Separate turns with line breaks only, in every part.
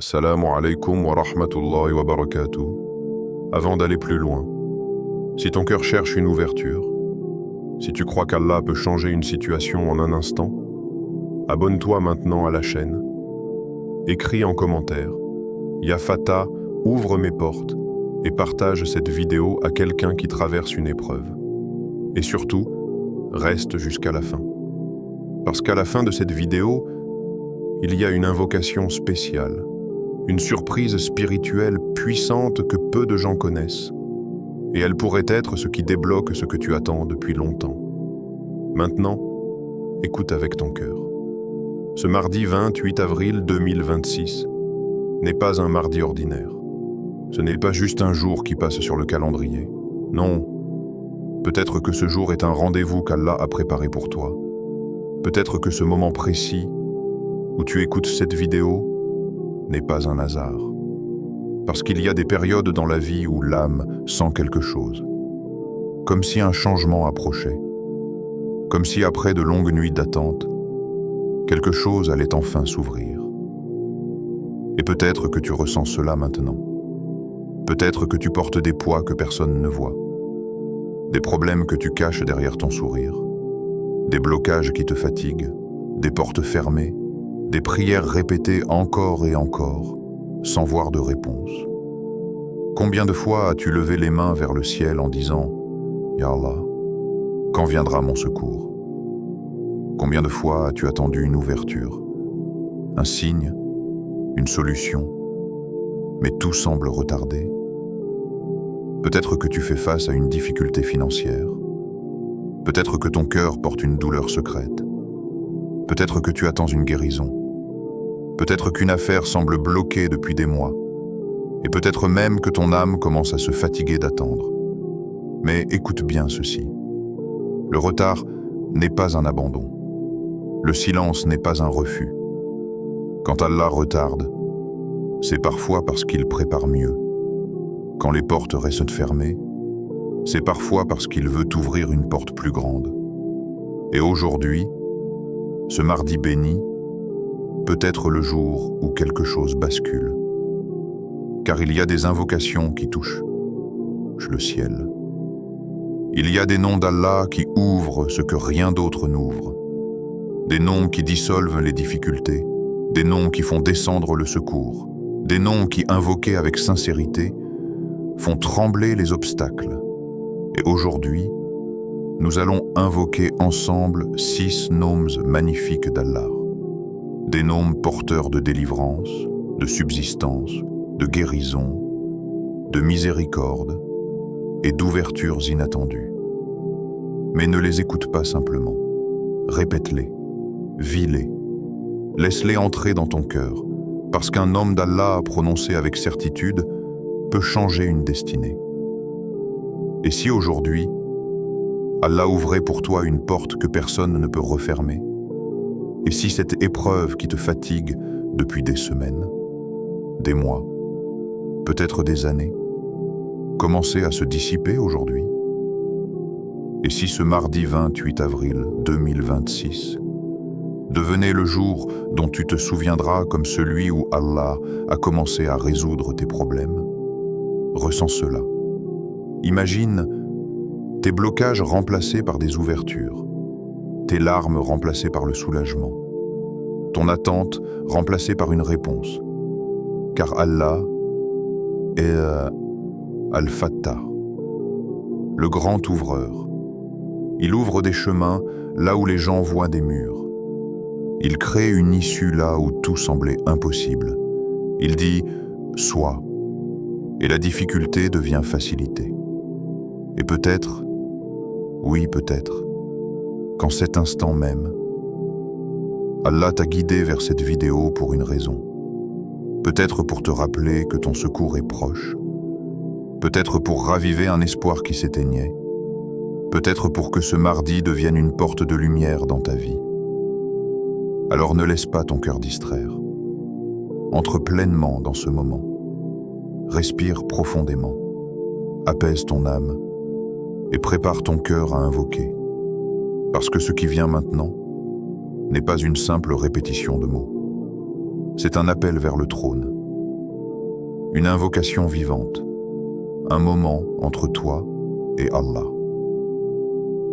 Assalamu alaikum wa rahmatullahi wa barakatuh. Avant d'aller plus loin, si ton cœur cherche une ouverture, si tu crois qu'Allah peut changer une situation en un instant, abonne-toi maintenant à la chaîne. Écris en commentaire « Ya Fatah, ouvre mes portes » et partage cette vidéo à quelqu'un qui traverse une épreuve. Et surtout, reste jusqu'à la fin. Parce qu'à la fin de cette vidéo, il y a une invocation spéciale, une surprise spirituelle puissante que peu de gens connaissent. Et elle pourrait être ce qui débloque ce que tu attends depuis longtemps. Maintenant, écoute avec ton cœur. Ce mardi 28 avril 2026 n'est pas un mardi ordinaire. Ce n'est pas juste un jour qui passe sur le calendrier. Non, peut-être que ce jour est un rendez-vous qu'Allah a préparé pour toi. Peut-être que ce moment précis où tu écoutes cette vidéo n'est pas un hasard. Parce qu'il y a des périodes dans la vie où l'âme sent quelque chose. Comme si un changement approchait. Comme si après de longues nuits d'attente, quelque chose allait enfin s'ouvrir. Et peut-être que tu ressens cela maintenant. Peut-être que tu portes des poids que personne ne voit. Des problèmes que tu caches derrière ton sourire. Des blocages qui te fatiguent. Des portes fermées. Des prières répétées encore et encore, sans voir de réponse. Combien de fois as-tu levé les mains vers le ciel en disant « Ya Allah, quand viendra mon secours ?» Combien de fois as-tu attendu une ouverture, un signe, une solution, mais tout semble retardé? Peut-être que tu fais face à une difficulté financière. Peut-être que ton cœur porte une douleur secrète. Peut-être que tu attends une guérison. Peut-être qu'une affaire semble bloquée depuis des mois. Et peut-être même que ton âme commence à se fatiguer d'attendre. Mais écoute bien ceci. Le retard n'est pas un abandon. Le silence n'est pas un refus. Quand Allah retarde, c'est parfois parce qu'il prépare mieux. Quand les portes restent fermées, c'est parfois parce qu'il veut t'ouvrir une porte plus grande. Et aujourd'hui, ce mardi béni, peut être le jour où quelque chose bascule. Car il y a des invocations qui touchent le ciel. Il y a des noms d'Allah qui ouvrent ce que rien d'autre n'ouvre. Des noms qui dissolvent les difficultés. Des noms qui font descendre le secours. Des noms qui, invoqués avec sincérité, font trembler les obstacles. Et aujourd'hui, nous allons invoquer ensemble 6 noms magnifiques d'Allah. Des noms porteurs de délivrance, de subsistance, de guérison, de miséricorde et d'ouvertures inattendues. Mais ne les écoute pas simplement. Répète-les, vis-les, laisse-les entrer dans ton cœur, parce qu'un nom d'Allah prononcé avec certitude peut changer une destinée. Et si aujourd'hui, Allah ouvrait pour toi une porte que personne ne peut refermer? Et si cette épreuve qui te fatigue depuis des semaines, des mois, peut-être des années, commençait à se dissiper aujourd'hui? Et si ce mardi 28 avril 2026 devenait le jour dont tu te souviendras comme celui où Allah a commencé à résoudre tes problèmes? Ressens cela. Imagine tes blocages remplacés par des ouvertures, tes larmes remplacées par le soulagement, ton attente remplacée par une réponse. Car Allah est Al-Fattah, le grand ouvreur. Il ouvre des chemins là où les gens voient des murs. Il crée une issue là où tout semblait impossible. Il dit « sois » et la difficulté devient facilité. Et peut-être, oui peut-être, qu'en cet instant même, Allah t'a guidé vers cette vidéo pour une raison. Peut-être pour te rappeler que ton secours est proche. Peut-être pour raviver un espoir qui s'éteignait. Peut-être pour que ce mardi devienne une porte de lumière dans ta vie. Alors ne laisse pas ton cœur distraire. Entre pleinement dans ce moment. Respire profondément. Apaise ton âme et prépare ton cœur à invoquer. Parce que ce qui vient maintenant n'est pas une simple répétition de mots. C'est un appel vers le trône,
une invocation vivante, un moment entre toi et Allah.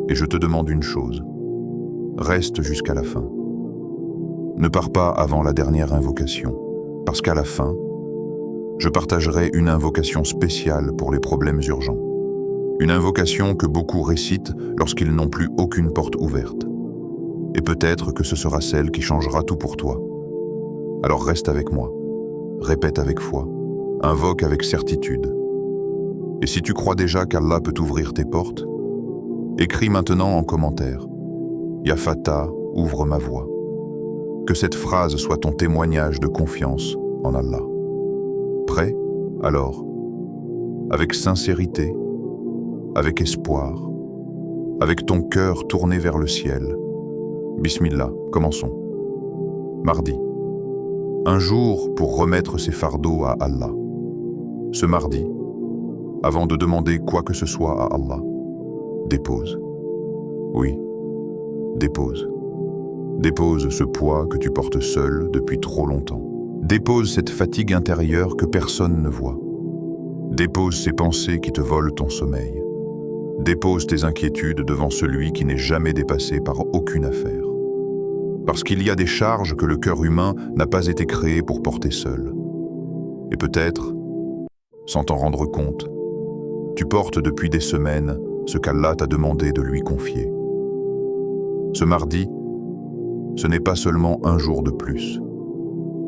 Et je te demande une chose, reste jusqu'à la fin. Ne pars pas avant la dernière invocation, parce qu'à la fin, je partagerai une invocation spéciale pour les problèmes urgents. Une invocation que beaucoup récitent lorsqu'ils n'ont plus aucune porte ouverte. Et peut-être que ce sera celle qui changera tout pour toi. Alors reste avec moi, répète avec foi, invoque avec certitude. Et si tu crois déjà qu'Allah peut ouvrir tes portes, écris maintenant en commentaire « Ya Fatah, ouvre ma voie ». Que cette phrase soit ton témoignage de confiance en Allah. Prêt? Alors, avec sincérité, avec espoir, avec ton cœur tourné vers le ciel. Bismillah, commençons. Mardi. Un jour pour remettre ses fardeaux à Allah. Ce mardi, avant de demander quoi que ce soit à Allah, dépose. Oui, dépose. Dépose ce poids que tu portes seul depuis trop longtemps. Dépose cette fatigue intérieure que personne ne voit. Dépose ces pensées qui te volent ton sommeil. Dépose tes inquiétudes devant celui qui n'est jamais dépassé par aucune affaire. Parce qu'il y a des charges que le cœur humain n'a pas été créé pour porter seul. Et peut-être, sans t'en rendre compte, tu portes depuis des semaines ce qu'Allah t'a demandé de lui confier. Ce mardi, ce n'est pas seulement un jour de plus.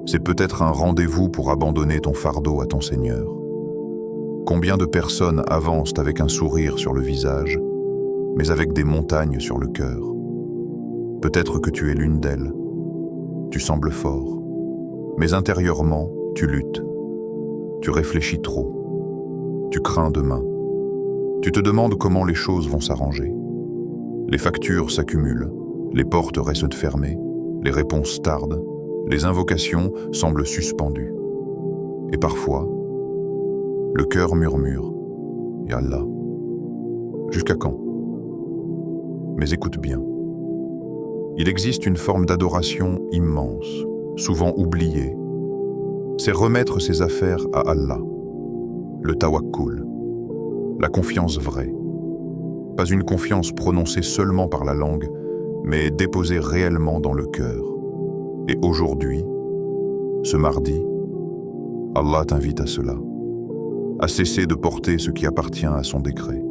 C'est peut-être un rendez-vous pour abandonner ton fardeau à ton Seigneur. Combien de personnes avancent avec un sourire sur le visage, mais avec des montagnes sur le cœur? Peut-être que tu es l'une d'elles. Tu sembles fort, mais intérieurement, tu luttes. Tu réfléchis trop. Tu crains demain. Tu te demandes comment les choses vont s'arranger. Les factures s'accumulent, les portes restent fermées, les réponses tardent, les invocations semblent suspendues. Et parfois, le cœur murmure « Ya Allah, jusqu'à quand ?» Mais écoute bien. Il existe une forme d'adoration immense, souvent oubliée. C'est remettre ses affaires à Allah, le tawakkul, la confiance vraie. Pas une confiance prononcée seulement par la langue, mais déposée réellement dans le cœur. Et aujourd'hui, ce mardi, Allah t'invite à cela, à cesser de porter ce qui appartient à son décret,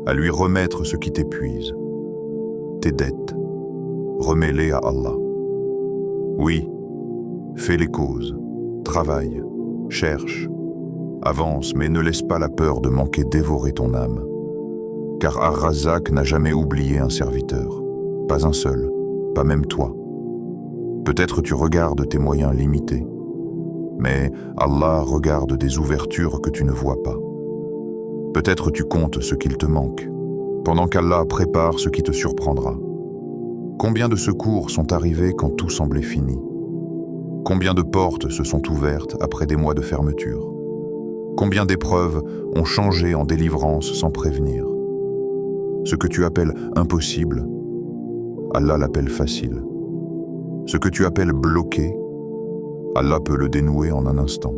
à lui remettre ce qui t'épuise, tes dettes, remets-les à Allah. Oui, fais les causes, travaille, cherche, avance, mais ne laisse pas la peur de manquer dévorer ton âme. Car Ar-Razzaq n'a jamais oublié un serviteur, pas un seul, pas même toi. Peut-être tu regardes tes moyens limités, mais Allah regarde des ouvertures que tu ne vois pas. Peut-être tu comptes ce qu'il te manque, pendant qu'Allah prépare ce qui te surprendra. Combien de secours sont arrivés quand tout semblait fini? Combien de portes se sont ouvertes après des mois de fermeture? Combien d'épreuves ont changé en délivrance sans prévenir? Ce que tu appelles impossible, Allah l'appelle facile. Ce que tu appelles bloqué, Allah peut le dénouer en un instant.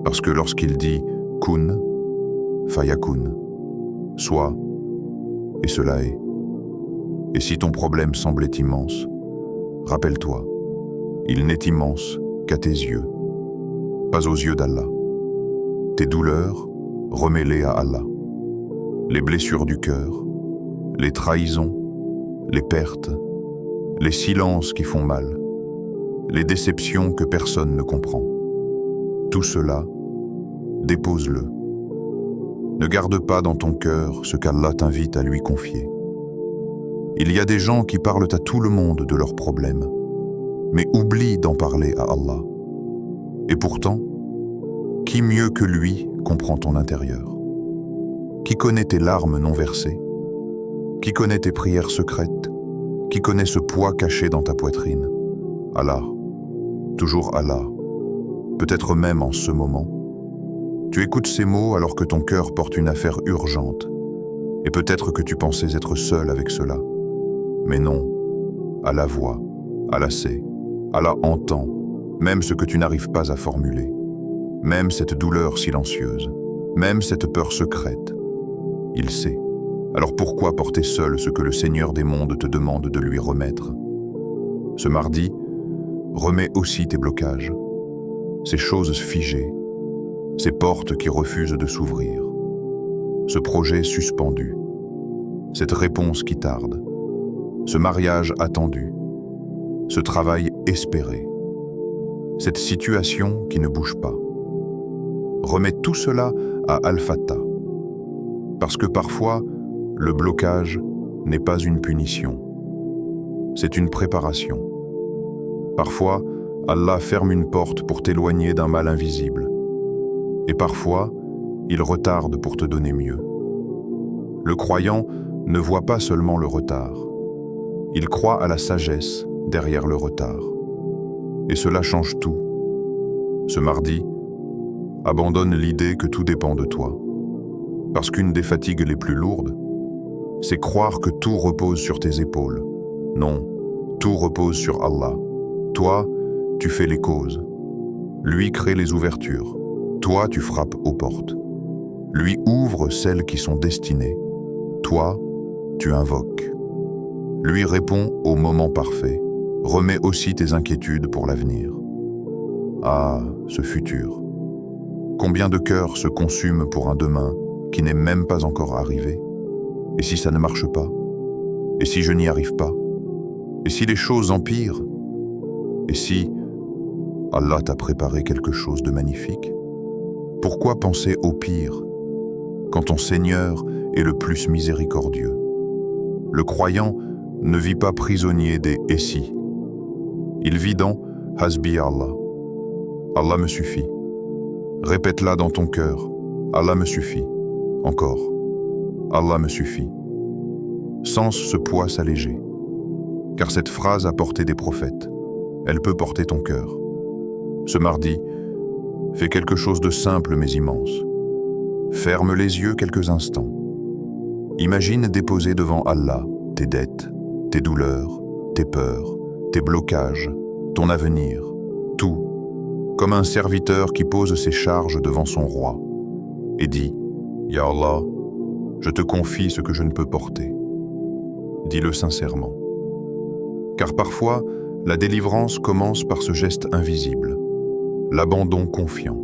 Parce que lorsqu'il dit « kun » fayakun, soit, et cela est. Et si ton problème semblait immense, rappelle-toi, il n'est immense qu'à tes yeux, pas aux yeux d'Allah. Tes douleurs, remets-les à Allah. Les blessures du cœur, les trahisons, les pertes, les silences qui font mal, les déceptions que personne ne comprend. Tout cela, dépose-le. Ne garde pas dans ton cœur ce qu'Allah t'invite à lui confier. Il y a des gens qui parlent à tout le monde de leurs problèmes, mais oublient d'en parler à Allah. Et pourtant, qui mieux que lui comprend ton intérieur? Qui connaît tes larmes non versées? Qui connaît tes prières secrètes? Qui connaît ce poids caché dans ta poitrine? Allah, toujours Allah, peut-être même en ce moment. Tu écoutes ces mots alors que ton cœur porte une affaire urgente, et peut-être que tu pensais être seul avec cela. Mais non, Allah voit, Allah sait, Allah entend, même ce que tu n'arrives pas à formuler. même cette douleur silencieuse, même cette peur secrète. Il sait. Alors pourquoi porter seul ce que le Seigneur des mondes te demande de lui remettre? Ce mardi, remets aussi tes blocages, ces choses figées, ces portes qui refusent de s'ouvrir, ce projet suspendu, cette réponse qui tarde, ce mariage attendu, ce travail espéré, cette situation qui ne bouge pas. Remets tout cela à Al-Fattah, parce que parfois, le blocage n'est pas une punition, c'est une préparation. Parfois, Allah ferme une porte pour t'éloigner d'un mal invisible, et parfois, il retarde pour te donner mieux. Le croyant ne voit pas seulement le retard, il croit à la sagesse derrière le retard. Et cela change tout. Ce mardi, abandonne l'idée que tout dépend de toi. Parce qu'une des fatigues les plus lourdes, c'est croire que tout repose sur tes épaules. Non, tout repose sur Allah. Toi, tu fais les causes. Lui crée les ouvertures. Toi, tu frappes aux portes. Lui ouvre celles qui sont destinées. Toi, tu invoques. Lui répond au moment parfait. Remets aussi tes inquiétudes pour l'avenir. Ah, ce futur. Combien de cœurs se consument pour un demain qui n'est même pas encore arrivé? Et si ça ne marche pas? Et si je n'y arrive pas? Et si les choses empirent? Et si Allah t'a préparé quelque chose de magnifique? Pourquoi penser au pire quand ton Seigneur est le plus miséricordieux? Le croyant ne vit pas prisonnier des « et si ». Il vit dans « Hasbi Allah ». Allah me suffit. Répète-la dans ton cœur. Allah me suffit. Encore. Allah me suffit. Sens ce poids s'alléger. Car cette phrase a porté des prophètes. Elle peut porter ton cœur. Ce mardi, fais quelque chose de simple mais immense. Ferme les yeux quelques instants. Imagine déposer devant Allah tes dettes, tes douleurs, tes peurs, tes blocages, ton avenir, tout, comme un serviteur qui pose ses charges devant son roi et dit « Ya Allah, je te confie ce que je ne peux porter. » Dis-le sincèrement. Car parfois, la délivrance commence par ce geste invisible, l'abandon confiant.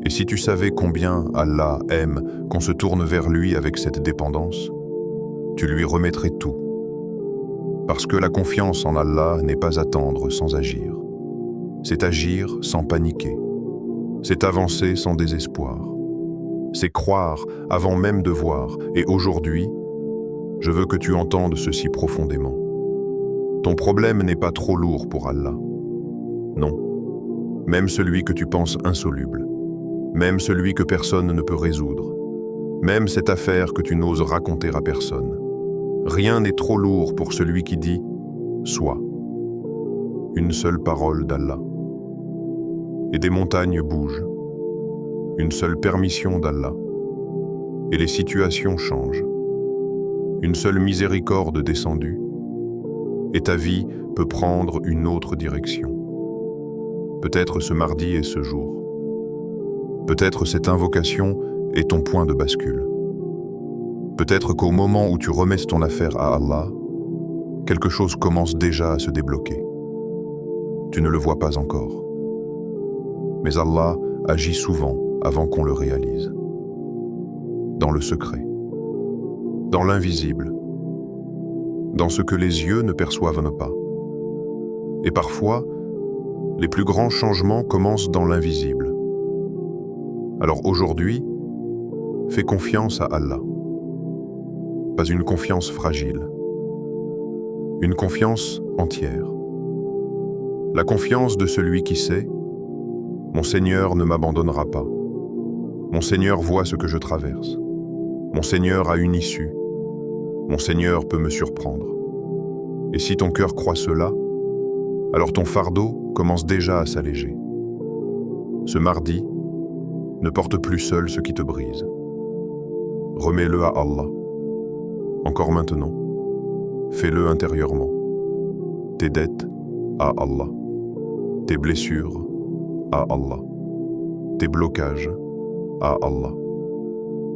Et si tu savais combien Allah aime qu'on se tourne vers lui avec cette dépendance, tu lui remettrais tout. Parce que la confiance en Allah n'est pas attendre sans agir. C'est agir sans paniquer. C'est avancer sans désespoir. C'est croire avant même de voir. Et aujourd'hui, je veux que tu entendes ceci profondément. Ton problème n'est pas trop lourd pour Allah. Non. Même celui que tu penses insoluble. Même celui que personne ne peut résoudre. Même cette affaire que tu n'oses raconter à personne. Rien n'est trop lourd pour celui qui dit « Sois ». Une seule parole d'Allah. Et des montagnes bougent. Une seule permission d'Allah. Et les situations changent. Une seule miséricorde descendue. Et ta vie peut prendre une autre direction. Peut-être ce mardi est ce jour. Peut-être cette invocation est ton point de bascule. Peut-être qu'au moment où tu remets ton affaire à Allah, quelque chose commence déjà à se débloquer. Tu ne le vois pas encore. Mais Allah agit souvent avant qu'on le réalise. Dans le secret, dans l'invisible, dans ce que les yeux ne perçoivent pas. Et parfois, les plus grands changements commencent dans l'invisible. Alors aujourd'hui, fais confiance à Allah. Pas une confiance fragile. Une confiance entière. La confiance de celui qui sait « Mon Seigneur ne m'abandonnera pas. Mon Seigneur voit ce que je traverse. Mon Seigneur a une issue. Mon Seigneur peut me surprendre. » Et si ton cœur croit cela, alors ton fardeau commence déjà à s'alléger. Ce mardi, ne porte plus seul ce qui te brise. Remets-le à Allah. Encore maintenant, fais-le intérieurement. Tes dettes à Allah. Tes blessures à Allah.
tes blocages à Allah,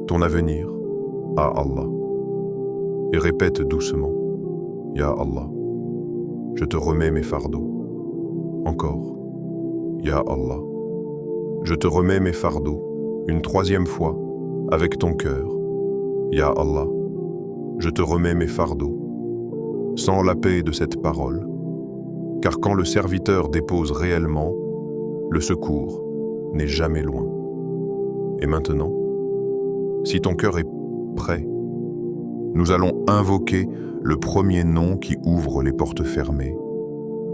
ton avenir à Allah. Et répète doucement, Ya Allah, je te remets mes fardeaux. Encore, Ya Allah, je te remets mes fardeaux, une troisième fois, avec ton cœur. Ya Allah, je te remets mes fardeaux, sans la paix de cette parole, car quand le serviteur dépose réellement, le secours n'est jamais loin. Et maintenant, si ton cœur est prêt, nous allons invoquer le premier nom qui ouvre les portes fermées,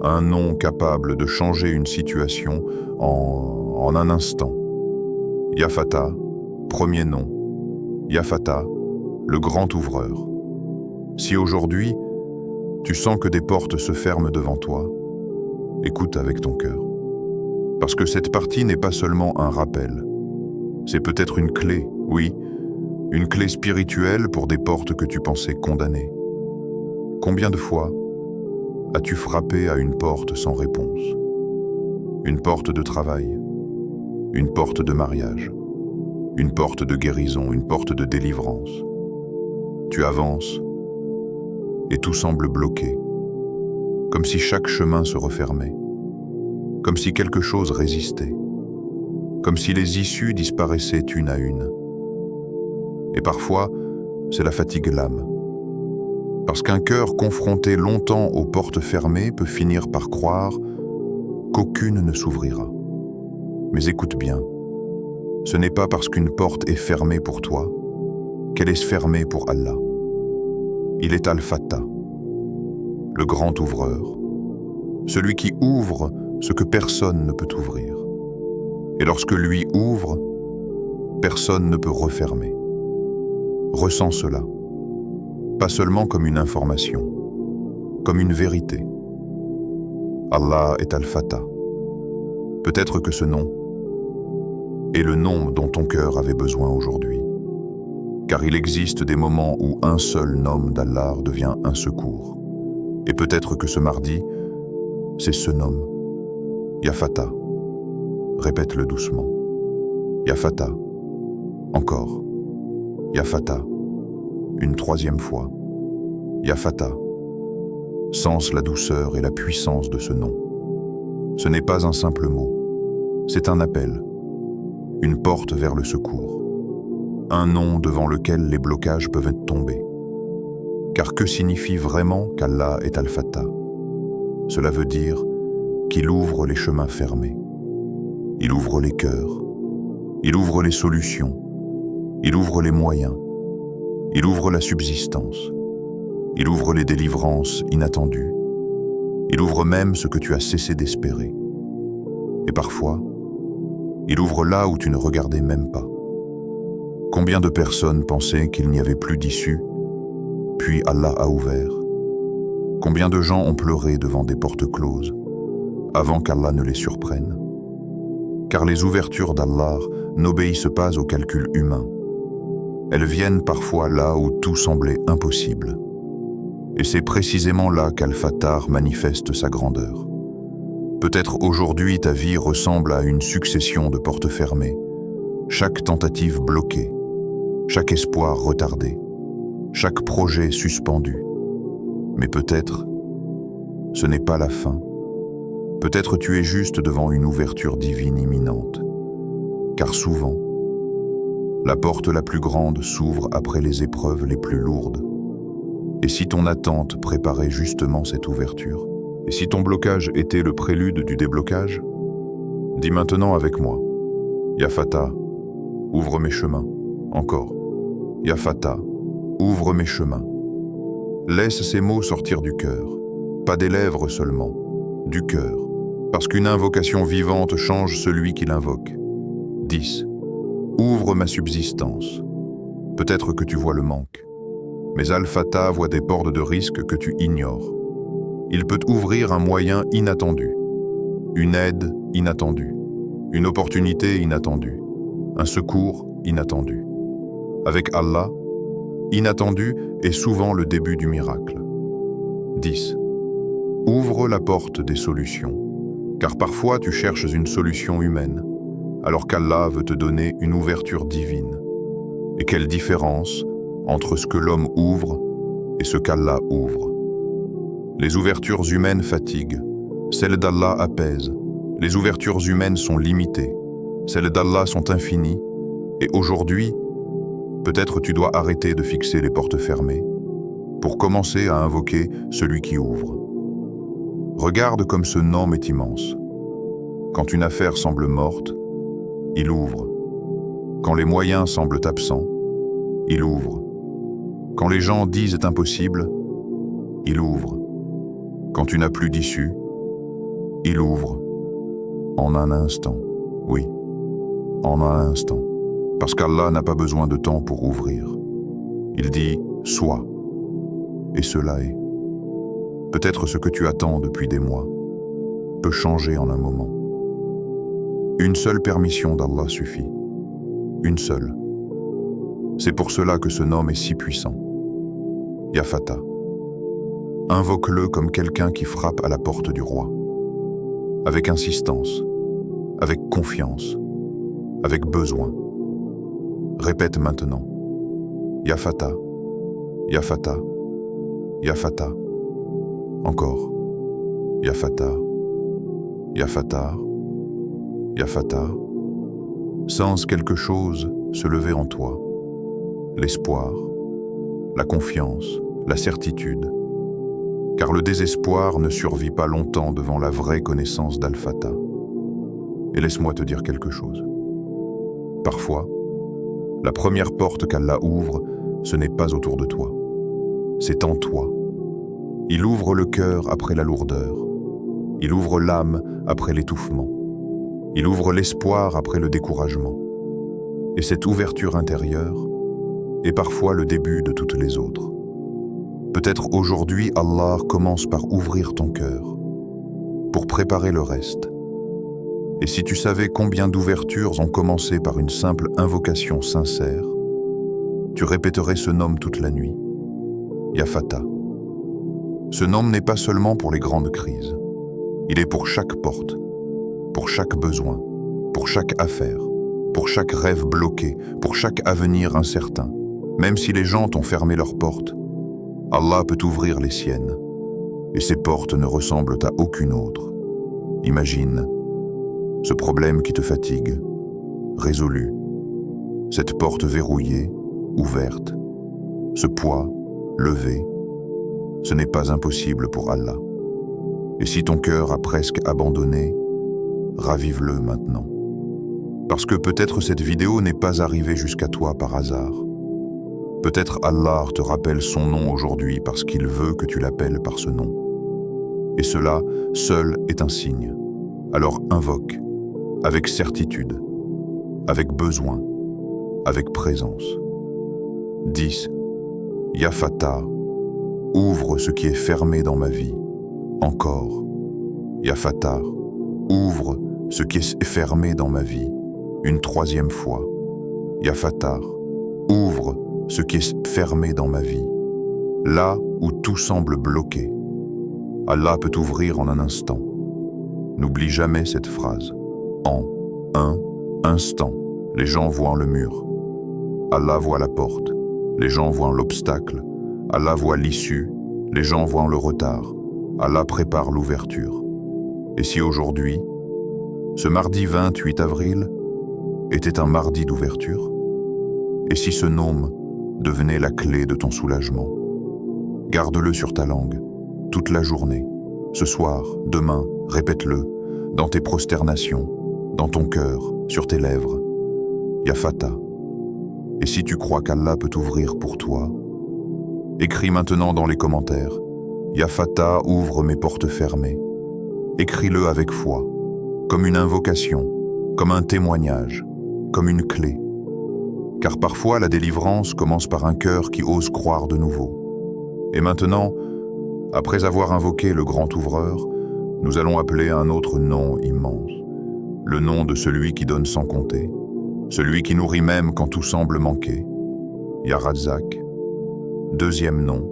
un nom capable de changer une situation en un instant. Ya Fatah, premier nom. Ya Fatah, le grand ouvreur. Si aujourd'hui, tu sens que des portes se ferment devant toi, écoute avec ton cœur. Parce que cette partie n'est pas seulement un rappel. C'est peut-être une clé, oui, une clé spirituelle pour des portes que tu pensais condamnées. Combien de fois as-tu frappé à une porte sans réponse? Une porte de travail, une porte de mariage, une porte de guérison, une porte de délivrance. Tu avances et tout semble bloqué, comme si chaque chemin se refermait, comme si quelque chose résistait, comme si les issues disparaissaient une à une. Et parfois, c'est la fatigue l'âme. Parce qu'un cœur confronté longtemps aux portes fermées peut finir par croire qu'aucune ne s'ouvrira. Mais écoute bien, ce n'est pas parce qu'une porte est fermée pour toi qu'elle est fermée pour Allah. Il est Al-Fatah, le grand ouvreur, celui qui ouvre ce que personne ne peut ouvrir. Et lorsque lui ouvre, personne ne peut refermer. Ressens cela, pas seulement comme une information, comme une vérité. Allah est Al-Fatah. Peut-être que ce nom est le nom dont ton cœur avait besoin aujourd'hui. Car il existe des moments où un seul nom d'Allah devient un secours. Et peut-être que ce mardi, c'est ce nom. Ya Fatah. Répète-le doucement. Ya Fatah. Encore. Ya Fatah. Une troisième fois. Ya Fatah. Sens la douceur et la puissance de ce nom. Ce n'est pas un simple mot. C'est un appel. Une porte vers le secours. Un nom devant lequel les blocages peuvent tomber. Car que signifie vraiment qu'Allah est Al-Fatah? Cela veut dire qu'il ouvre les chemins fermés. Il ouvre les cœurs. Il ouvre les solutions. Il ouvre les moyens. Il ouvre la subsistance. Il ouvre les délivrances inattendues. Il ouvre même ce que tu as cessé d'espérer. Et parfois, il ouvre là où tu ne regardais même pas. Combien de personnes pensaient qu'il n'y avait plus d'issue, puis Allah a ouvert? Combien de gens ont pleuré devant des portes closes, avant qu'Allah ne les surprenne? Car les ouvertures d'Allah n'obéissent pas au calcul humain. Elles viennent parfois là où tout semblait impossible. Et c'est précisément là qu'Al-Fatah manifeste sa grandeur. Peut-être aujourd'hui ta vie ressemble à une succession de portes fermées, chaque tentative bloquée, chaque espoir retardé, chaque projet suspendu. Mais peut-être, ce n'est pas la fin. Peut-être tu es juste devant une ouverture divine imminente. Car souvent, la porte la plus grande s'ouvre après les épreuves les plus lourdes. Et si ton attente préparait justement cette ouverture? Et si ton blocage était le prélude du déblocage? Dis maintenant avec moi, Ya Fatah, ouvre mes chemins. Encore, Ya Fatah, ouvre mes chemins. Laisse ces mots sortir du cœur, pas des lèvres seulement, du cœur, parce qu'une invocation vivante change celui qui l'invoque. 10. Ouvre ma subsistance. Peut-être que tu vois le manque, mais Al-Fatah voit des portes de risque que tu ignores. Il peut ouvrir un moyen inattendu, une aide inattendue, une opportunité inattendue, un secours inattendu. Avec Allah, inattendu est souvent le début du miracle. 10. Ouvre la porte des solutions, car parfois tu cherches une solution humaine,
alors qu'Allah veut te donner une ouverture divine. Et quelle différence entre ce que l'homme ouvre et ce qu'Allah ouvre. Les ouvertures humaines fatiguent, celles d'Allah apaisent. Les ouvertures humaines sont limitées, celles d'Allah sont infinies. Et aujourd'hui, peut-être tu dois arrêter de fixer les portes fermées pour commencer à invoquer celui qui ouvre. Regarde comme ce nom est immense. Quand une affaire semble morte, il ouvre. Quand les moyens semblent absents, il ouvre. Quand les gens disent impossible, il ouvre. Quand tu n'as plus d'issue, il ouvre. En un instant, oui, en un instant. Parce qu'Allah n'a pas besoin de temps pour ouvrir. Il dit « sois », et cela est. Peut-être ce que tu attends depuis des mois peut changer en un moment. Une seule permission d'Allah suffit. Une seule. C'est pour cela que ce nom est si puissant. Ya Fatah. Invoque-le comme quelqu'un qui frappe à la porte du roi. Avec insistance, avec confiance, avec besoin. Répète maintenant. Ya Fatah, Ya Fatah, Ya Fatah. Encore. Ya Fatah, Ya Fatah, Ya Fatah. Sens quelque chose se lever en toi. L'espoir, la confiance, la certitude. Car le désespoir ne survit pas longtemps devant la vraie connaissance d'Al-Fatah. Et laisse-moi te dire quelque chose. Parfois, la première porte qu'Allah ouvre, ce n'est pas autour de toi. C'est en toi. Il ouvre le cœur après la lourdeur. Il ouvre l'âme après l'étouffement. Il ouvre l'espoir après le découragement. Et cette ouverture intérieure est parfois le début de toutes les autres. Peut-être aujourd'hui, Allah commence par ouvrir ton cœur, pour préparer le reste. Et si tu savais combien d'ouvertures ont commencé par une simple invocation sincère, tu répéterais ce nom toute la nuit. Ya Fatah. Ce nom n'est pas seulement pour les grandes crises. Il est pour chaque porte, pour chaque besoin, pour chaque affaire, pour chaque rêve bloqué, pour chaque avenir incertain. Même si les gens t'ont fermé leurs portes, Allah peut ouvrir les siennes. Et ces portes ne ressemblent à aucune autre. Imagine ce problème qui te fatigue, résolu. Cette porte verrouillée, ouverte. Ce poids, levé. Ce n'est pas impossible pour Allah. Et si ton cœur a presque abandonné, ravive-le maintenant. Parce que peut-être cette vidéo n'est pas arrivée jusqu'à toi par hasard. Peut-être Allah te rappelle son nom aujourd'hui parce qu'il veut que tu l'appelles par ce nom. Et cela, seul, est un signe. Alors invoque, avec certitude, avec besoin, avec présence. 10. Ya Fatah, ouvre ce qui est fermé dans ma vie. Encore. Ya Fatah, ouvre ce qui est fermé dans ma vie. Une troisième fois. Ya Fatah, ouvre ce qui est fermé dans ma vie. Là où tout semble bloqué, Allah peut ouvrir en un instant. N'oublie jamais cette phrase. En un instant, les gens voient le mur. Allah voit la porte. Les gens voient l'obstacle. Allah voit l'issue. Les gens voient le retard. Allah prépare l'ouverture. Et si aujourd'hui, ce mardi 28 avril, était un mardi d'ouverture? Et si ce nom devenait la clé de ton soulagement? Garde-le sur ta langue, toute la journée, ce soir, demain, répète-le, dans tes prosternations, dans ton cœur, sur tes lèvres. Ya Fatah. Et si tu crois qu'Allah peut t'ouvrir pour toi, écris maintenant dans les commentaires, Ya Fatah ouvre mes portes fermées. Écris-le avec foi, comme une invocation, comme un témoignage, comme une clé. Car parfois la délivrance commence par un cœur qui ose croire de nouveau. Et maintenant, après avoir invoqué le grand ouvreur, nous allons appeler un autre nom immense. Le nom de celui qui donne sans compter, celui qui nourrit même quand tout semble manquer. Ya Razzaq. Deuxième nom,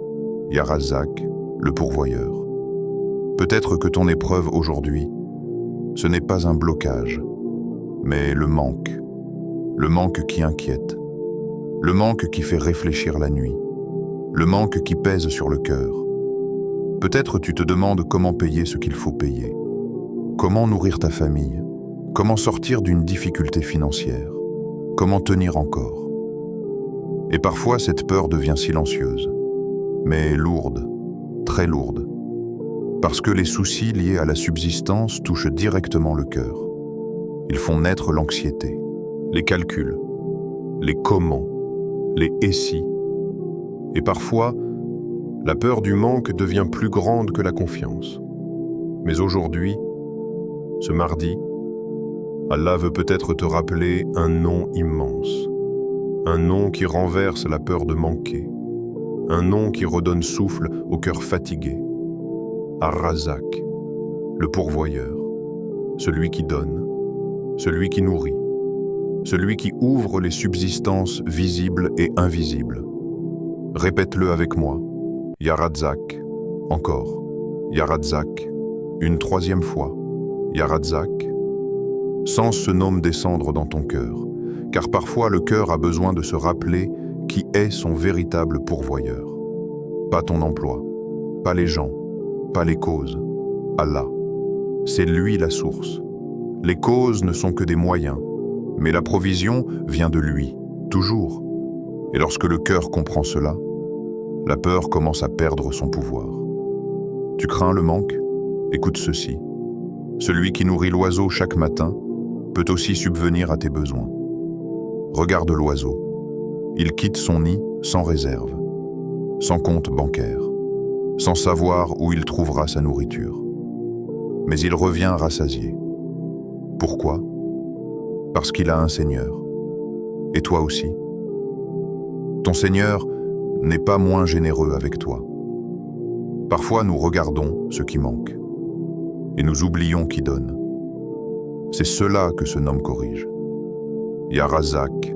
Ya Razzaq, le pourvoyeur. Peut-être que ton épreuve aujourd'hui, ce n'est pas un blocage, mais le manque qui inquiète, le manque qui fait réfléchir la nuit, le manque qui pèse sur le cœur. Peut-être tu te demandes comment payer ce qu'il faut payer, comment nourrir ta famille, comment sortir d'une difficulté financière, comment tenir encore. Et parfois cette peur devient silencieuse, mais lourde, très lourde, parce que les soucis liés à la subsistance touchent directement le cœur. Ils font naître l'anxiété, les calculs, les comment, les et si. Et parfois, la peur du manque devient plus grande que la confiance. Mais aujourd'hui, ce mardi, Allah veut peut-être te rappeler un nom immense, un nom qui renverse la peur de manquer, un nom qui redonne souffle au cœur fatigué. Ar-Razak, le pourvoyeur, celui qui donne, celui qui nourrit, celui qui ouvre les subsistances visibles et invisibles. Répète-le avec moi. Ya Razak, encore. Ya Razak, une troisième fois. Ya Razak. Sens ce nom descendre dans ton cœur, car parfois le cœur a besoin de se rappeler qui est son véritable pourvoyeur. Pas ton emploi, pas les gens, pas les causes. Allah. C'est lui la source. Les causes ne sont que des moyens, mais la provision vient de lui, toujours. Et lorsque le cœur comprend cela, la peur commence à perdre son pouvoir. Tu crains le manque? Écoute ceci. Celui qui nourrit l'oiseau chaque matin peut aussi subvenir à tes besoins. Regarde l'oiseau. Il quitte son nid sans réserve, sans compte bancaire, sans savoir où il trouvera sa nourriture. Mais il revient rassasié. Pourquoi? Parce qu'il a un Seigneur. Et toi aussi. Ton Seigneur n'est pas moins généreux avec toi. Parfois nous regardons ce qui manque et nous oublions qui donne. C'est cela que ce nom corrige. Ya Razak.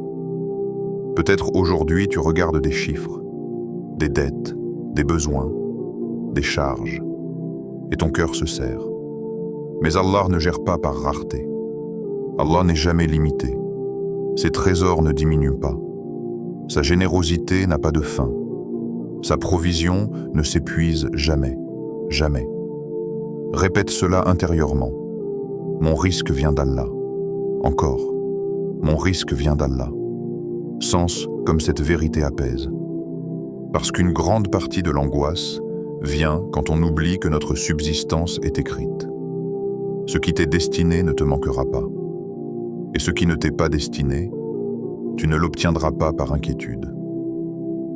Peut-être aujourd'hui tu regardes des chiffres, des dettes, des besoins, des charges, et ton cœur se serre. Mais Allah ne gère pas par rareté. Allah n'est jamais limité. Ses trésors ne diminuent pas. Sa générosité n'a pas de fin. Sa provision ne s'épuise jamais, jamais. Répète cela intérieurement. Mon risque vient d'Allah. Encore. Mon risque vient d'Allah. Sens comme cette vérité apaise. Parce qu'une grande partie de l'angoisse vient quand on oublie que notre subsistance est écrite. Ce qui t'est destiné ne te manquera pas. Et ce qui ne t'est pas destiné, tu ne l'obtiendras pas par inquiétude.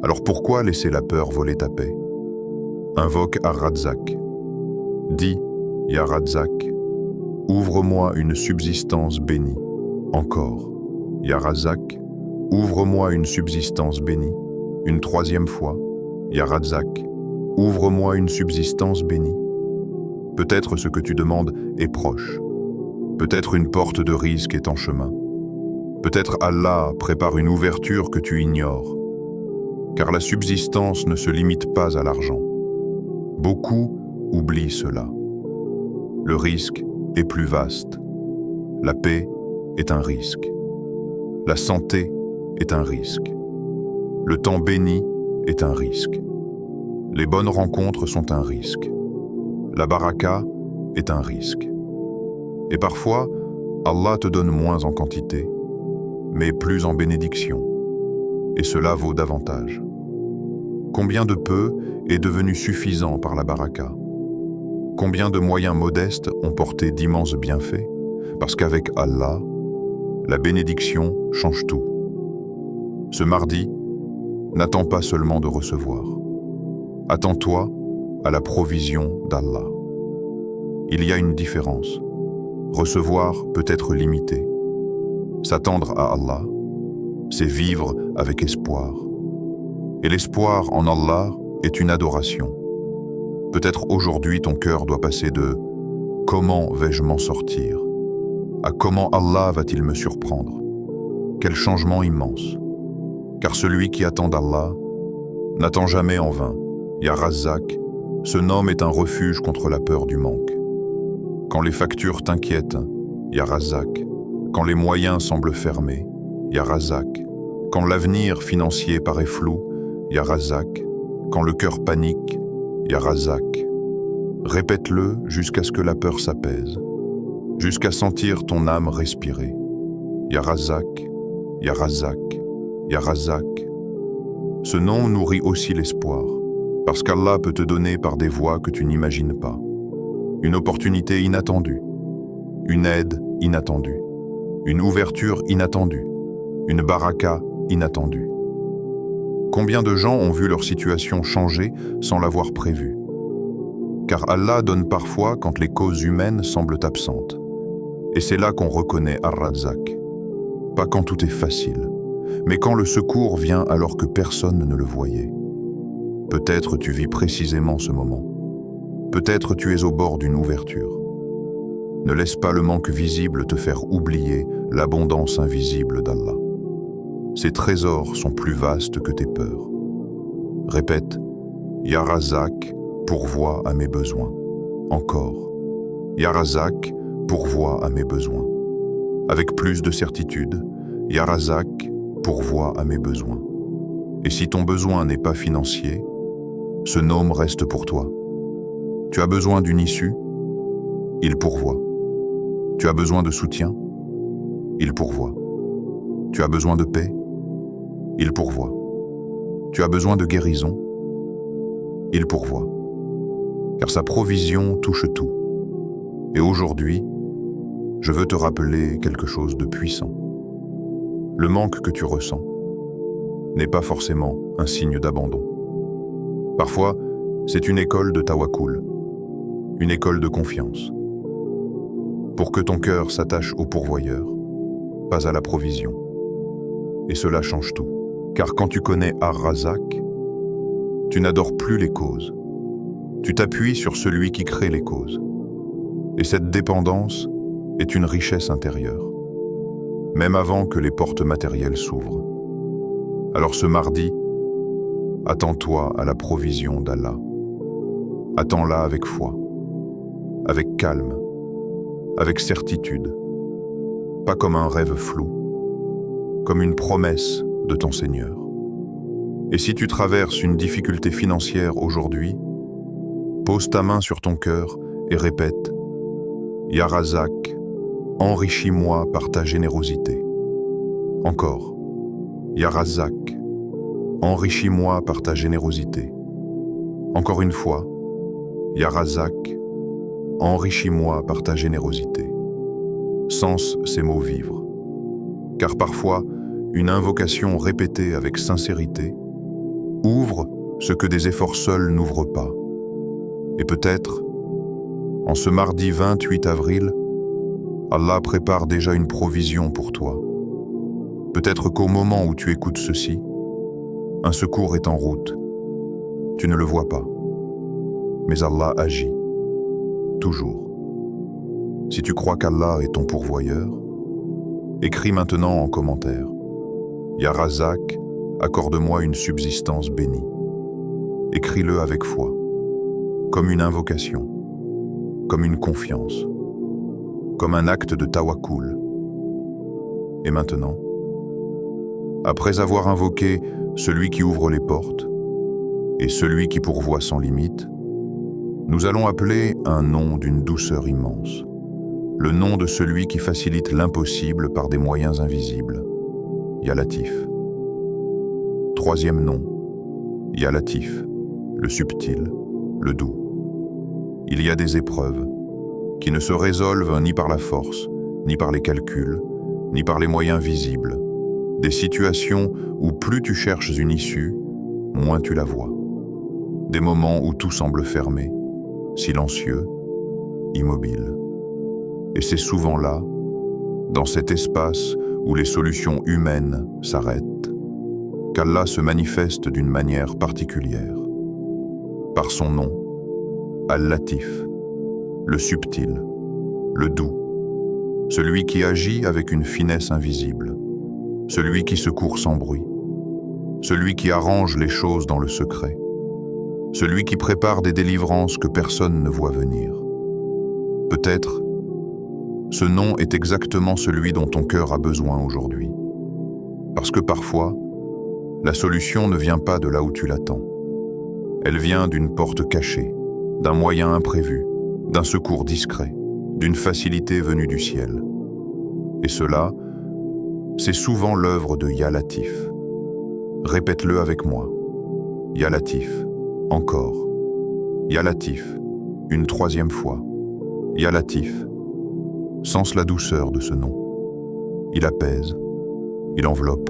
Alors pourquoi laisser la peur voler ta paix? Invoque Ar-Razak. Dis, Ya Razak, ouvre-moi une subsistance bénie. Encore, Ya Razak, ouvre-moi une subsistance bénie. Une troisième fois, Ya Razak, ouvre-moi une subsistance bénie. Peut-être ce que tu demandes est proche. Peut-être une porte de risque est en chemin. Peut-être Allah prépare une ouverture que tu ignores. Car la subsistance ne se limite pas à l'argent. Beaucoup oublient cela. Le risque est plus vaste. La paix est un risque. La santé est un risque. Le temps béni est un risque. Les bonnes rencontres sont un risque. La baraka est un risque. Et parfois, Allah te donne moins en quantité, mais plus en bénédiction. Et cela vaut davantage. Combien de peu est devenu suffisant par la baraka? Combien de moyens modestes ont porté d'immenses bienfaits? Parce qu'avec Allah, la bénédiction change tout. Ce mardi, n'attends pas seulement de recevoir. Attends-toi à la provision d'Allah. Il y a une différence. Recevoir peut être limité. S'attendre à Allah, c'est vivre avec espoir. Et l'espoir en Allah est une adoration. Peut-être aujourd'hui ton cœur doit passer de « Comment vais-je m'en sortir ?» à « Comment Allah va-t-il me surprendre ?» Quel changement immense. Car celui qui attend d'Allah n'attend jamais en vain. Ya Razak, ce nom est un refuge contre la peur du manque. Quand les factures t'inquiètent, Ya Razak, Quand les moyens semblent fermés, Ya Razak. Quand l'avenir financier paraît flou, Ya Razak. Quand le cœur panique, Ya Razak. Répète-le jusqu'à ce que la peur s'apaise, jusqu'à sentir ton âme respirer. Ya Razak, Ya Razak, Ya Razak. Ce nom nourrit aussi l'espoir, parce qu'Allah peut te donner par des voies que tu n'imagines pas. Une opportunité inattendue, une aide inattendue, une ouverture inattendue, une baraka inattendue. Combien de gens ont vu leur situation changer sans l'avoir prévu? Car Allah donne parfois quand les causes humaines semblent absentes. Et c'est là qu'on reconnaît Ar-Razzaq. Pas quand tout est facile, mais quand le secours vient alors que personne ne le voyait. Peut-être tu vis précisément ce moment. Peut-être tu es au bord d'une ouverture. Ne laisse pas le manque visible te faire oublier l'abondance invisible d'Allah. Ses trésors sont plus vastes que tes peurs. Répète, Ya Razak, pourvois à mes besoins. Encore, Ya Razak, pourvois à mes besoins. Avec plus de certitude, Ya Razak, pourvois à mes besoins. Et si ton besoin n'est pas financier, ce nom reste pour toi. Tu as besoin d'une issue, il pourvoit. Tu as besoin de soutien, il pourvoit. Tu as besoin de paix, il pourvoit. Tu as besoin de guérison, il pourvoit. Car sa provision touche tout. Et aujourd'hui, je veux te rappeler quelque chose de puissant. Le manque que tu ressens n'est pas forcément un signe d'abandon. Parfois, c'est une école de tawakkul, une école de confiance. Pour que ton cœur s'attache au pourvoyeur, pas à la provision. Et cela change tout. Car quand tu connais Ar-Razak, tu n'adores plus les causes. Tu t'appuies sur celui qui crée les causes. Et cette dépendance est une richesse intérieure, même avant que les portes matérielles s'ouvrent. Alors ce mardi, attends-toi à la provision d'Allah. Attends-la avec foi, avec calme, avec certitude, pas comme un rêve flou, comme une promesse de ton Seigneur. Et si tu traverses une difficulté financière aujourd'hui, pose ta main sur ton cœur et répète « Ya Razak, enrichis-moi par ta générosité. » Encore « Ya Razak, enrichis-moi par ta générosité. » Encore une fois « Ya Razak, enrichis-moi par ta générosité. » Sens ces mots vivre. Car parfois, une invocation répétée avec sincérité ouvre ce que des efforts seuls n'ouvrent pas. Et peut-être, en ce mardi 28 avril, Allah prépare déjà une provision pour toi. Peut-être qu'au moment où tu écoutes ceci, un secours est en route. Tu ne le vois pas. Mais Allah agit. Toujours. Si tu crois qu'Allah est ton pourvoyeur, écris maintenant en commentaire « Ya Razak, accorde-moi une subsistance bénie ». Écris-le avec foi, comme une invocation, comme une confiance, comme un acte de tawakkul. Et maintenant, après avoir invoqué celui qui ouvre les portes et celui qui pourvoit sans limite, nous allons appeler un nom d'une douceur immense, le nom de celui qui facilite l'impossible par des moyens invisibles, Ya Latif. Troisième nom, Ya Latif, le subtil, le doux. Il y a des épreuves qui ne se résolvent ni par la force, ni par les calculs, ni par les moyens visibles. Des situations où plus tu cherches une issue, moins tu la vois. Des moments où tout semble fermé, silencieux, immobile. Et c'est souvent là, dans cet espace où les solutions humaines s'arrêtent, qu'Allah se manifeste d'une manière particulière. Par son nom, Al-Latif, le subtil, le doux, celui qui agit avec une finesse invisible, celui qui secourt sans bruit, celui qui arrange les choses dans le secret, celui qui prépare des délivrances que personne ne voit venir. Peut-être Ce nom est exactement celui dont ton cœur a besoin aujourd'hui. Parce que parfois, la solution ne vient pas de là où tu l'attends. Elle vient d'une porte cachée, d'un moyen imprévu, d'un secours discret, d'une facilité venue du ciel. Et cela, c'est souvent l'œuvre de Ya Latif. Répète-le avec moi. Ya Latif, encore. Ya Latif, une troisième fois. Ya Latif. Sens la douceur de ce nom. Il apaise, il enveloppe,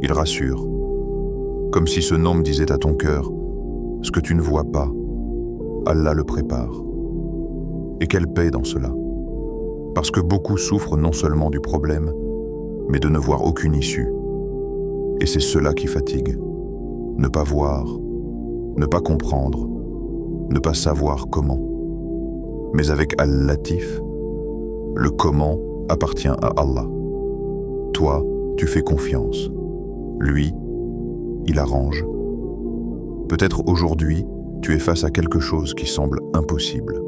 il rassure. Comme si ce nom me disait à ton cœur, ce que tu ne vois pas, Allah le prépare. Et quelle paix dans cela. Parce que beaucoup souffrent non seulement du problème, mais de ne voir aucune issue. Et c'est cela qui fatigue. Ne pas voir, ne pas comprendre, ne pas savoir comment. Mais avec Al-Latif, le comment appartient à Allah. Toi, tu fais confiance. Lui, il arrange. Peut-être aujourd'hui, tu es face à quelque chose qui semble impossible.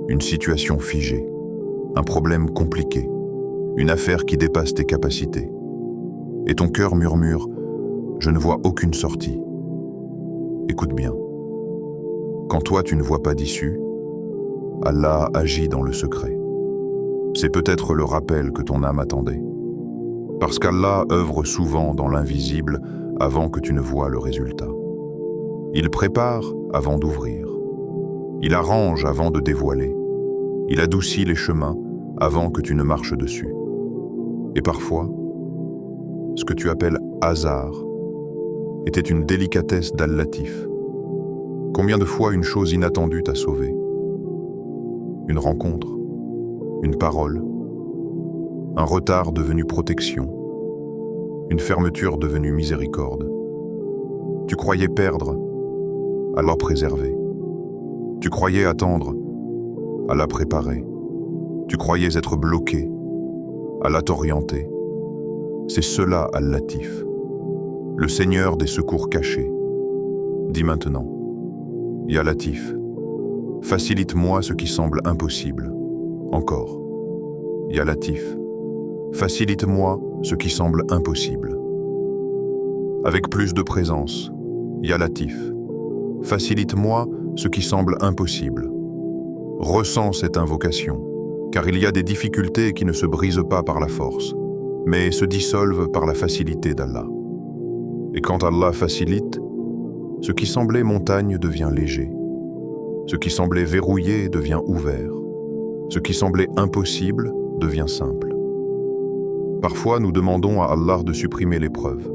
Une situation figée, un problème compliqué, une affaire qui dépasse tes capacités. Et ton cœur murmure « Je ne vois aucune sortie ». Écoute bien. Quand toi tu ne vois pas d'issue, Allah agit dans le secret. C'est peut-être le rappel que ton âme attendait. Parce qu'Allah œuvre souvent dans l'invisible avant que tu ne vois le résultat. Il prépare avant d'ouvrir. Il arrange avant de dévoiler. Il adoucit les chemins avant que tu ne marches dessus. Et parfois, ce que tu appelles hasard était une délicatesse d'Al-Latif. Combien de fois une chose inattendue t'a sauvé? Une rencontre, une parole, un retard devenu protection, une fermeture devenue miséricorde. Tu croyais perdre, Allah préserver. Tu croyais attendre, Allah préparer. Tu croyais être bloqué, Allah t'orienter. C'est cela Al-Latif, le Seigneur des secours cachés. Dis maintenant, Ya Latif, facilite-moi ce qui semble impossible. Encore. Ya Latif, facilite-moi ce qui semble impossible. Avec plus de présence, Ya Latif, facilite-moi ce qui semble impossible. Ressens cette invocation, car il y a des difficultés qui ne se brisent pas par la force, mais se dissolvent par la facilité d'Allah. Et quand Allah facilite, ce qui semblait montagne devient léger. Ce qui semblait verrouillé devient ouvert. Ce qui semblait impossible devient simple. Parfois, nous demandons à Allah de supprimer l'épreuve,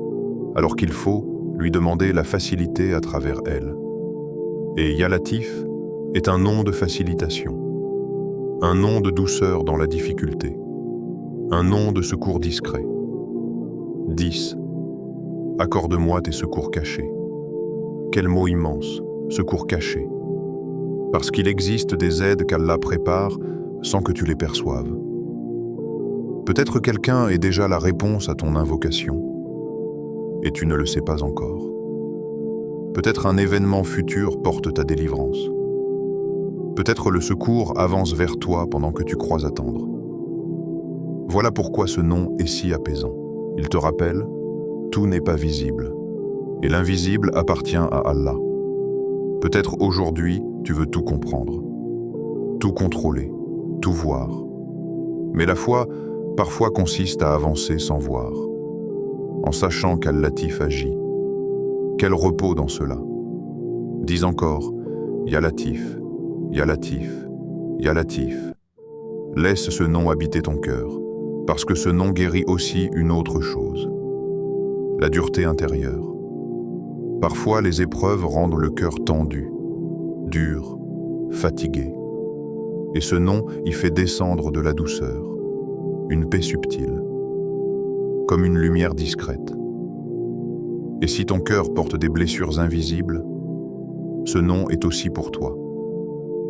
alors qu'il faut lui demander la facilité à travers elle. Et Ya Latif est un nom de facilitation, un nom de douceur dans la difficulté, un nom de secours discret. 10. Accorde-moi tes secours cachés. Quel mot immense, secours cachés. Parce qu'il existe des aides qu'Allah prépare sans que tu les perçoives. Peut-être quelqu'un est déjà la réponse à ton invocation, et tu ne le sais pas encore. Peut-être un événement futur porte ta délivrance. Peut-être le secours avance vers toi pendant que tu crois attendre. Voilà pourquoi ce nom est si apaisant. Il te rappelle, tout n'est pas visible, et l'invisible appartient à Allah. Peut-être aujourd'hui, tu veux tout comprendre, tout contrôler, tout voir. Mais la foi, parfois, consiste à avancer sans voir, en sachant qu'Al-Latif agit. Quel repos dans cela. Dis encore, Ya Latif, Ya Latif, Ya Latif. Laisse ce nom habiter ton cœur, parce que ce nom guérit aussi une autre chose, la dureté intérieure. Parfois, les épreuves rendent le cœur tendu, dur, fatigué. Et ce nom y fait descendre de la douceur, une paix subtile, comme une lumière discrète. Et si ton cœur porte des blessures invisibles, ce nom est aussi pour toi.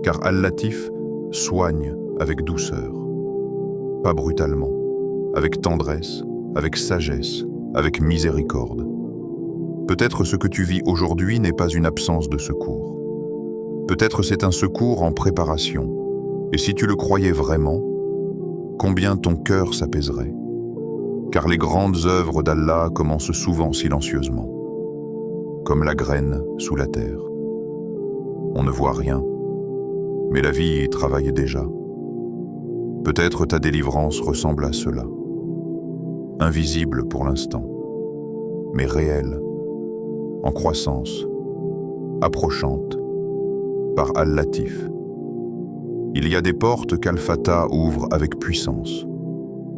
Car Al-Latif soigne avec douceur, pas brutalement, avec tendresse, avec sagesse, avec miséricorde. Peut-être ce que tu vis aujourd'hui n'est pas une absence de secours. Peut-être c'est un secours en préparation. Et si tu le croyais vraiment, combien ton cœur s'apaiserait. Car les grandes œuvres d'Allah commencent souvent silencieusement, comme la graine sous la terre. On ne voit rien, mais la vie y travaille déjà. Peut-être ta délivrance ressemble à cela. Invisible pour l'instant, mais réelle, en croissance, approchante, par Al-Latif. Il y a des portes qu'Al-Fatah ouvre avec puissance,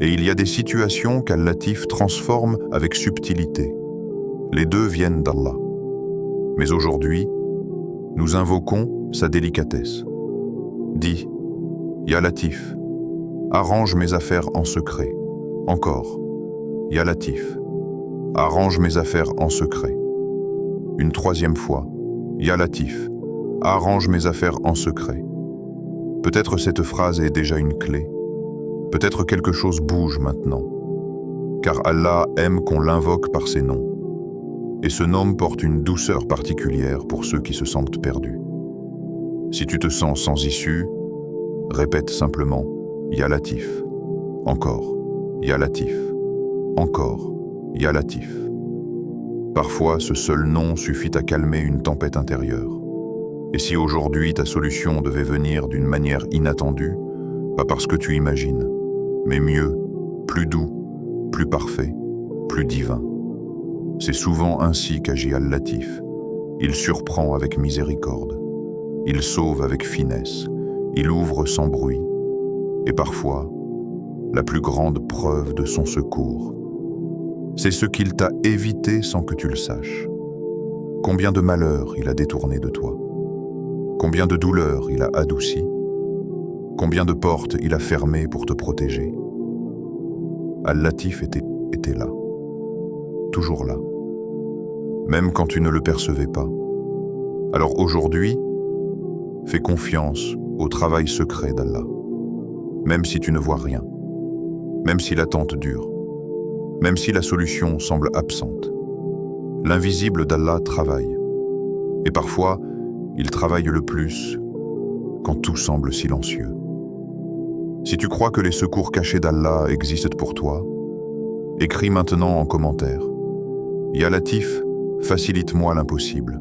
et il y a des situations qu'Al-Latif transforme avec subtilité. Les deux viennent d'Allah. Mais aujourd'hui, nous invoquons sa délicatesse. Dis, Ya Latif, arrange mes affaires en secret. Encore, Ya Latif, arrange mes affaires en secret. Une troisième fois, Ya Latif, arrange mes affaires en secret. Peut-être cette phrase est déjà une clé. Peut-être quelque chose bouge maintenant. Car Allah aime qu'on l'invoque par ses noms. Et ce nom porte une douceur particulière pour ceux qui se sentent perdus. Si tu te sens sans issue, répète simplement Ya Latif. Encore, Ya Latif. Encore, Ya Latif. Parfois, ce seul nom suffit à calmer une tempête intérieure. Et si aujourd'hui ta solution devait venir d'une manière inattendue, pas parce que tu imagines, mais mieux, plus doux, plus parfait, plus divin. C'est souvent ainsi qu'agit Al-Latif. Il surprend avec miséricorde. Il sauve avec finesse. Il ouvre sans bruit. Et parfois, la plus grande preuve de son secours, c'est ce qu'il t'a évité sans que tu le saches. Combien de malheurs il a détourné de toi. Combien de douleurs il a adouci. Combien de portes il a fermées pour te protéger. Al-Latif était là. Toujours là. Même quand tu ne le percevais pas. Alors aujourd'hui, fais confiance au travail secret d'Allah. Même si tu ne vois rien. Même si l'attente dure. Même si la solution semble absente. L'invisible d'Allah travaille. Et parfois, il travaille le plus quand tout semble silencieux. Si tu crois que les secours cachés d'Allah existent pour toi, écris maintenant en commentaire. Ya Latif, facilite-moi l'impossible.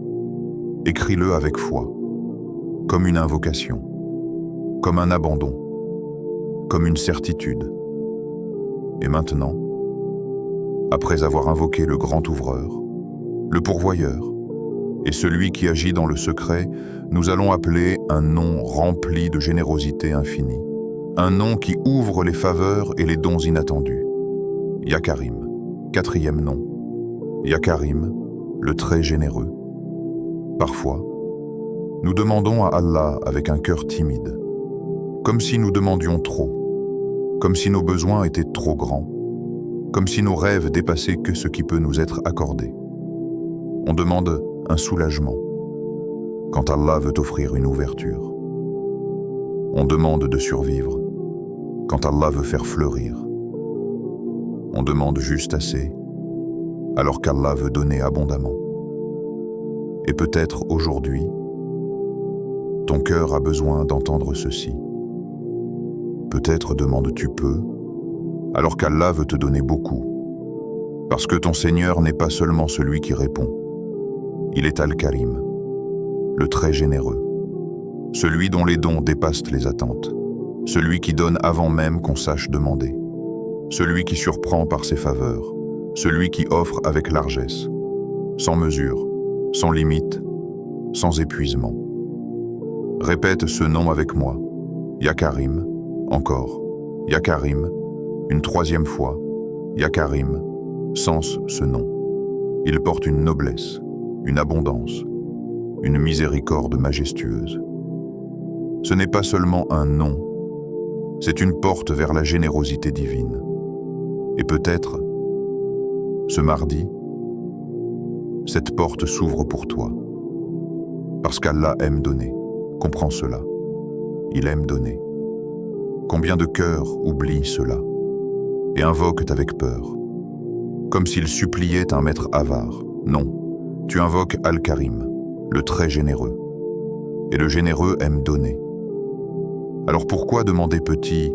Écris-le avec foi, comme une invocation, comme un abandon, comme une certitude. Et maintenant, après avoir invoqué le grand ouvreur, le pourvoyeur, et celui qui agit dans le secret, nous allons appeler un nom rempli de générosité infinie. Un nom qui ouvre les faveurs et les dons inattendus. Ya Karim, quatrième nom. Ya Karim, le très généreux. Parfois, nous demandons à Allah avec un cœur timide, comme si nous demandions trop, comme si nos besoins étaient trop grands, comme si nos rêves dépassaient que ce qui peut nous être accordé. On demande un soulagement, quand Allah veut offrir une ouverture. On demande de survivre, quand Allah veut faire fleurir. On demande juste assez, alors qu'Allah veut donner abondamment. Et peut-être aujourd'hui, ton cœur a besoin d'entendre ceci. Peut-être demandes-tu peu, alors qu'Allah veut te donner beaucoup. Parce que ton Seigneur n'est pas seulement celui qui répond. Il est Al-Karim, le très généreux, celui dont les dons dépassent les attentes, celui qui donne avant même qu'on sache demander, celui qui surprend par ses faveurs, celui qui offre avec largesse, sans mesure, sans limite, sans épuisement. Répète ce nom avec moi, Ya Karim, encore, Ya Karim, une troisième fois, Ya Karim, sens ce nom. Il porte une noblesse, une abondance, une miséricorde majestueuse. Ce n'est pas seulement un nom, c'est une porte vers la générosité divine. Et peut-être, ce mardi, cette porte s'ouvre pour toi. Parce qu'Allah aime donner, comprends cela. Il aime donner. Combien de cœurs oublient cela et invoquent avec peur, comme s'ils suppliaient un maître avare. Non, tu invoques Al-Karim, le très généreux. Et le généreux aime donner. Alors pourquoi demander petit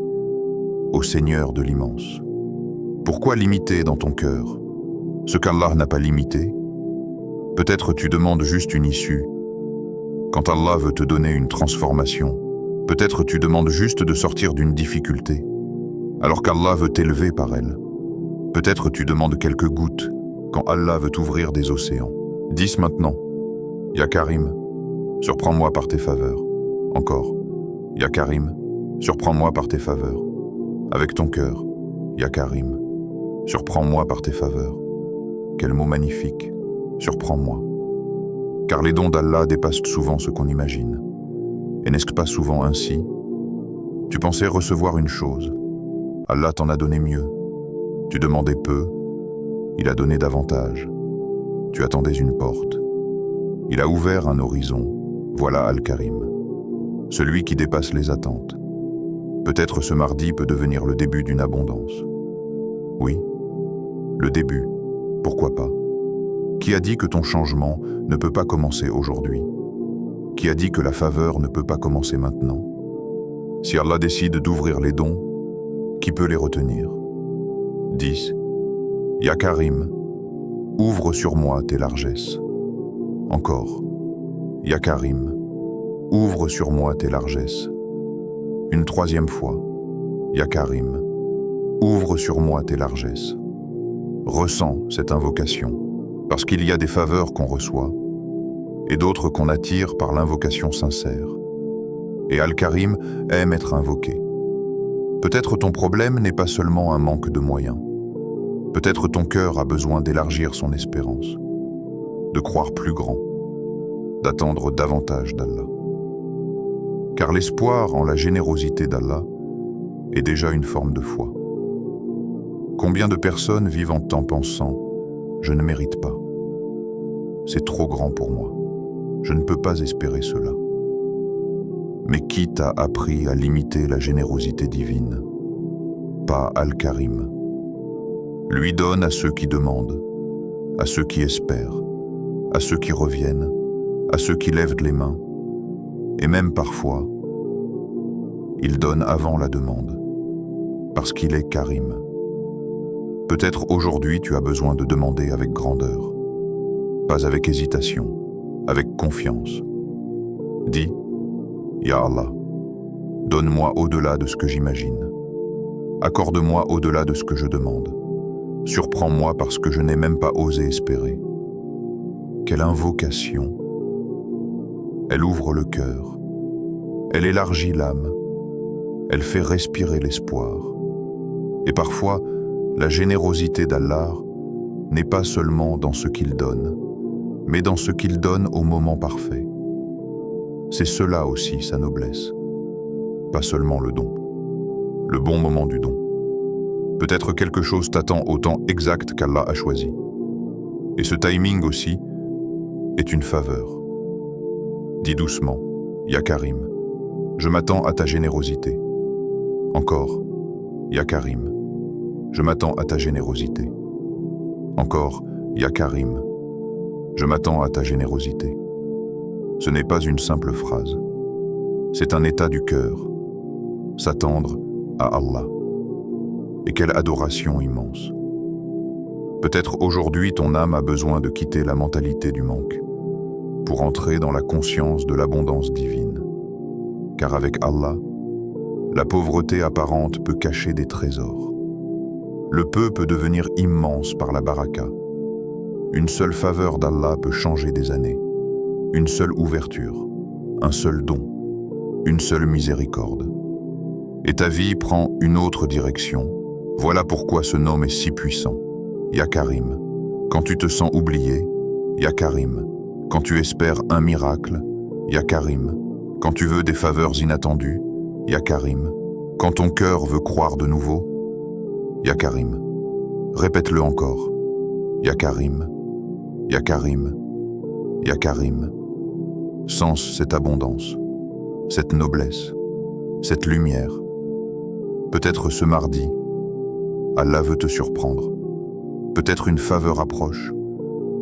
au Seigneur de l'immense. Pourquoi limiter dans ton cœur ce qu'Allah n'a pas limité? Peut-être tu demandes juste une issue. Quand Allah veut te donner une transformation, peut-être tu demandes juste de sortir d'une difficulté, alors qu'Allah veut t'élever par elle. Peut-être tu demandes quelques gouttes, quand Allah veut t'ouvrir des océans. 10 maintenant. Ya Karim, surprends-moi par tes faveurs. Encore. Ya Karim, surprends-moi par tes faveurs. Avec ton cœur. Ya Karim, surprends-moi par tes faveurs. Quel mot magnifique. Surprends-moi. Car les dons d'Allah dépassent souvent ce qu'on imagine. Et n'est-ce pas souvent ainsi? Tu pensais recevoir une chose. Allah t'en a donné mieux. Tu demandais peu. Il a donné davantage. Tu attendais une porte. Il a ouvert un horizon. Voilà Al-Karim. Celui qui dépasse les attentes. Peut-être ce mardi peut devenir le début d'une abondance. Oui, le début. Pourquoi pas? Qui a dit que ton changement ne peut pas commencer aujourd'hui? Qui a dit que la faveur ne peut pas commencer maintenant? Si Allah décide d'ouvrir les dons, qui peut les retenir? 10. Ya Karim, ouvre sur moi tes largesses. Encore. Ya Karim, ouvre sur moi tes largesses. Une troisième fois. Ya Karim, ouvre sur moi tes largesses. Ressens cette invocation, parce qu'il y a des faveurs qu'on reçoit et d'autres qu'on attire par l'invocation sincère. Et Al-Karim aime être invoqué. Peut-être ton problème n'est pas seulement un manque de moyens. Peut-être ton cœur a besoin d'élargir son espérance, de croire plus grand, d'attendre davantage d'Allah. Car l'espoir en la générosité d'Allah est déjà une forme de foi. Combien de personnes vivent en temps pensant « je ne mérite pas, c'est trop grand pour moi, je ne peux pas espérer cela ». Mais qui t'a appris à limiter la générosité divine? Pas Al-Karim. Lui donne à ceux qui demandent, à ceux qui espèrent, à ceux qui reviennent, à ceux qui lèvent les mains, et même parfois, il donne avant la demande, parce qu'il est Karim. Peut-être aujourd'hui tu as besoin de demander avec grandeur, pas avec hésitation, avec confiance. Dis, Ya Allah, donne-moi au-delà de ce que j'imagine. Accorde-moi au-delà de ce que je demande. Surprends-moi parce que je n'ai même pas osé espérer. Quelle invocation! Elle ouvre le cœur, elle élargit l'âme, elle fait respirer l'espoir. Et parfois, la générosité d'Allah n'est pas seulement dans ce qu'il donne, mais dans ce qu'il donne au moment parfait. C'est cela aussi sa noblesse. Pas seulement le don, le bon moment du don. Peut-être quelque chose t'attend au temps exact qu'Allah a choisi. Et ce timing aussi est une faveur. Dis doucement, Ya Karim, je m'attends à ta générosité. Encore, Ya Karim, je m'attends à ta générosité. Encore, Ya Karim, je m'attends à ta générosité. Ce n'est pas une simple phrase. C'est un état du cœur. S'attendre à Allah. Et quelle adoration immense. Peut-être aujourd'hui ton âme a besoin de quitter la mentalité du manque pour entrer dans la conscience de l'abondance divine. Car avec Allah, la pauvreté apparente peut cacher des trésors. Le peu peut devenir immense par la baraka. Une seule faveur d'Allah peut changer des années. Une seule ouverture, un seul don, une seule miséricorde. Et ta vie prend une autre direction. Voilà pourquoi ce nom est si puissant. Ya Karim, quand tu te sens oublié, Ya Karim, quand tu espères un miracle, Ya Karim, quand tu veux des faveurs inattendues, Ya Karim, quand ton cœur veut croire de nouveau, Ya Karim. Répète-le encore. Ya Karim, Ya Karim, Ya Karim. Sens cette abondance, cette noblesse, cette lumière. Peut-être ce mardi, Allah veut te surprendre. Peut-être une faveur approche.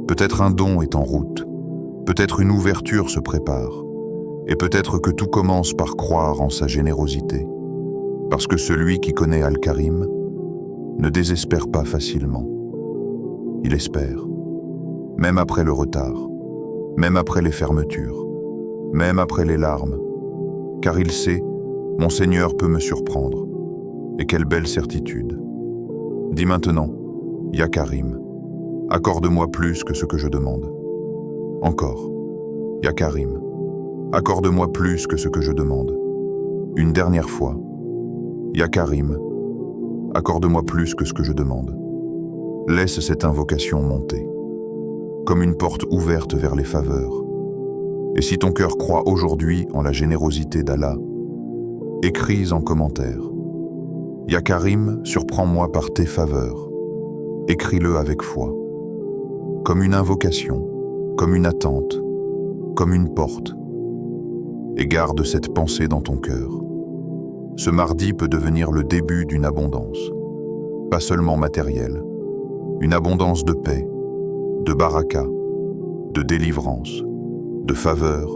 Peut-être un don est en route. Peut-être une ouverture se prépare. Et peut-être que tout commence par croire en sa générosité. Parce que celui qui connaît Al-Karim ne désespère pas facilement. Il espère, même après le retard, même après les fermetures, même après les larmes, car il sait, mon Seigneur peut me surprendre. Et quelle belle certitude. Dis maintenant, Ya Karim, accorde-moi plus que ce que je demande. Encore, Ya Karim, accorde-moi plus que ce que je demande. Une dernière fois, Ya Karim, accorde-moi plus que ce que je demande. Laisse cette invocation monter, comme une porte ouverte vers les faveurs. Et si ton cœur croit aujourd'hui en la générosité d'Allah, écris en commentaire. Ya Karim, surprends-moi par tes faveurs. Écris-le avec foi. Comme une invocation, comme une attente, comme une porte. Et garde cette pensée dans ton cœur. Ce mardi peut devenir le début d'une abondance, pas seulement matérielle, une abondance de paix, de baraka, de délivrance, de faveur,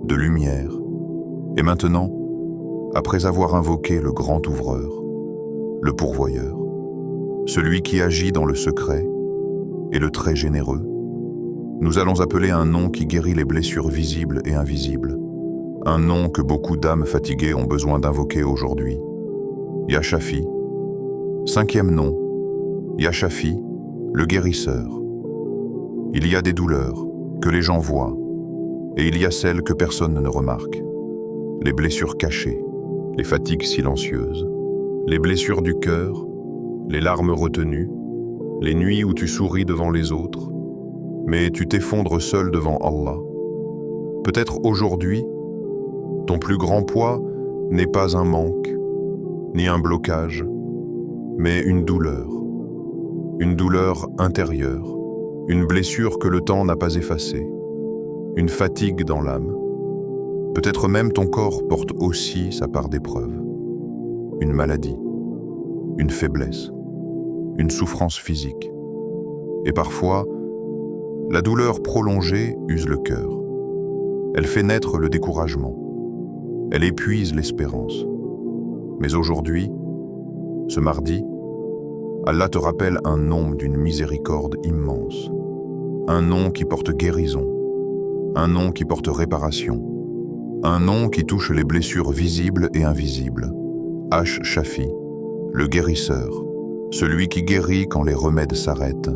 de lumière. Et maintenant, après avoir invoqué le grand ouvreur, le pourvoyeur, celui qui agit dans le secret et le très généreux, nous allons appeler un nom qui guérit les blessures visibles et invisibles, un nom que beaucoup d'âmes fatiguées ont besoin d'invoquer aujourd'hui. Ya Shafi. 5e nom, Ya Shafi, le guérisseur. Il y a des douleurs que les gens voient, et il y a celles que personne ne remarque. Les blessures cachées, les fatigues silencieuses, les blessures du cœur, les larmes retenues, les nuits où tu souris devant les autres, mais tu t'effondres seul devant Allah. Peut-être aujourd'hui, ton plus grand poids n'est pas un manque, ni un blocage, mais une douleur intérieure, une blessure que le temps n'a pas effacée, une fatigue dans l'âme. Peut-être même ton corps porte aussi sa part d'épreuves, une maladie, une faiblesse, une souffrance physique. Et parfois, la douleur prolongée use le cœur. Elle fait naître le découragement. Elle épuise l'espérance. Mais aujourd'hui, ce mardi, Allah te rappelle un nom d'une miséricorde immense. Un nom qui porte guérison. Un nom qui porte réparation. Un nom qui touche les blessures visibles et invisibles. Shafi, le guérisseur. Celui qui guérit quand les remèdes s'arrêtent.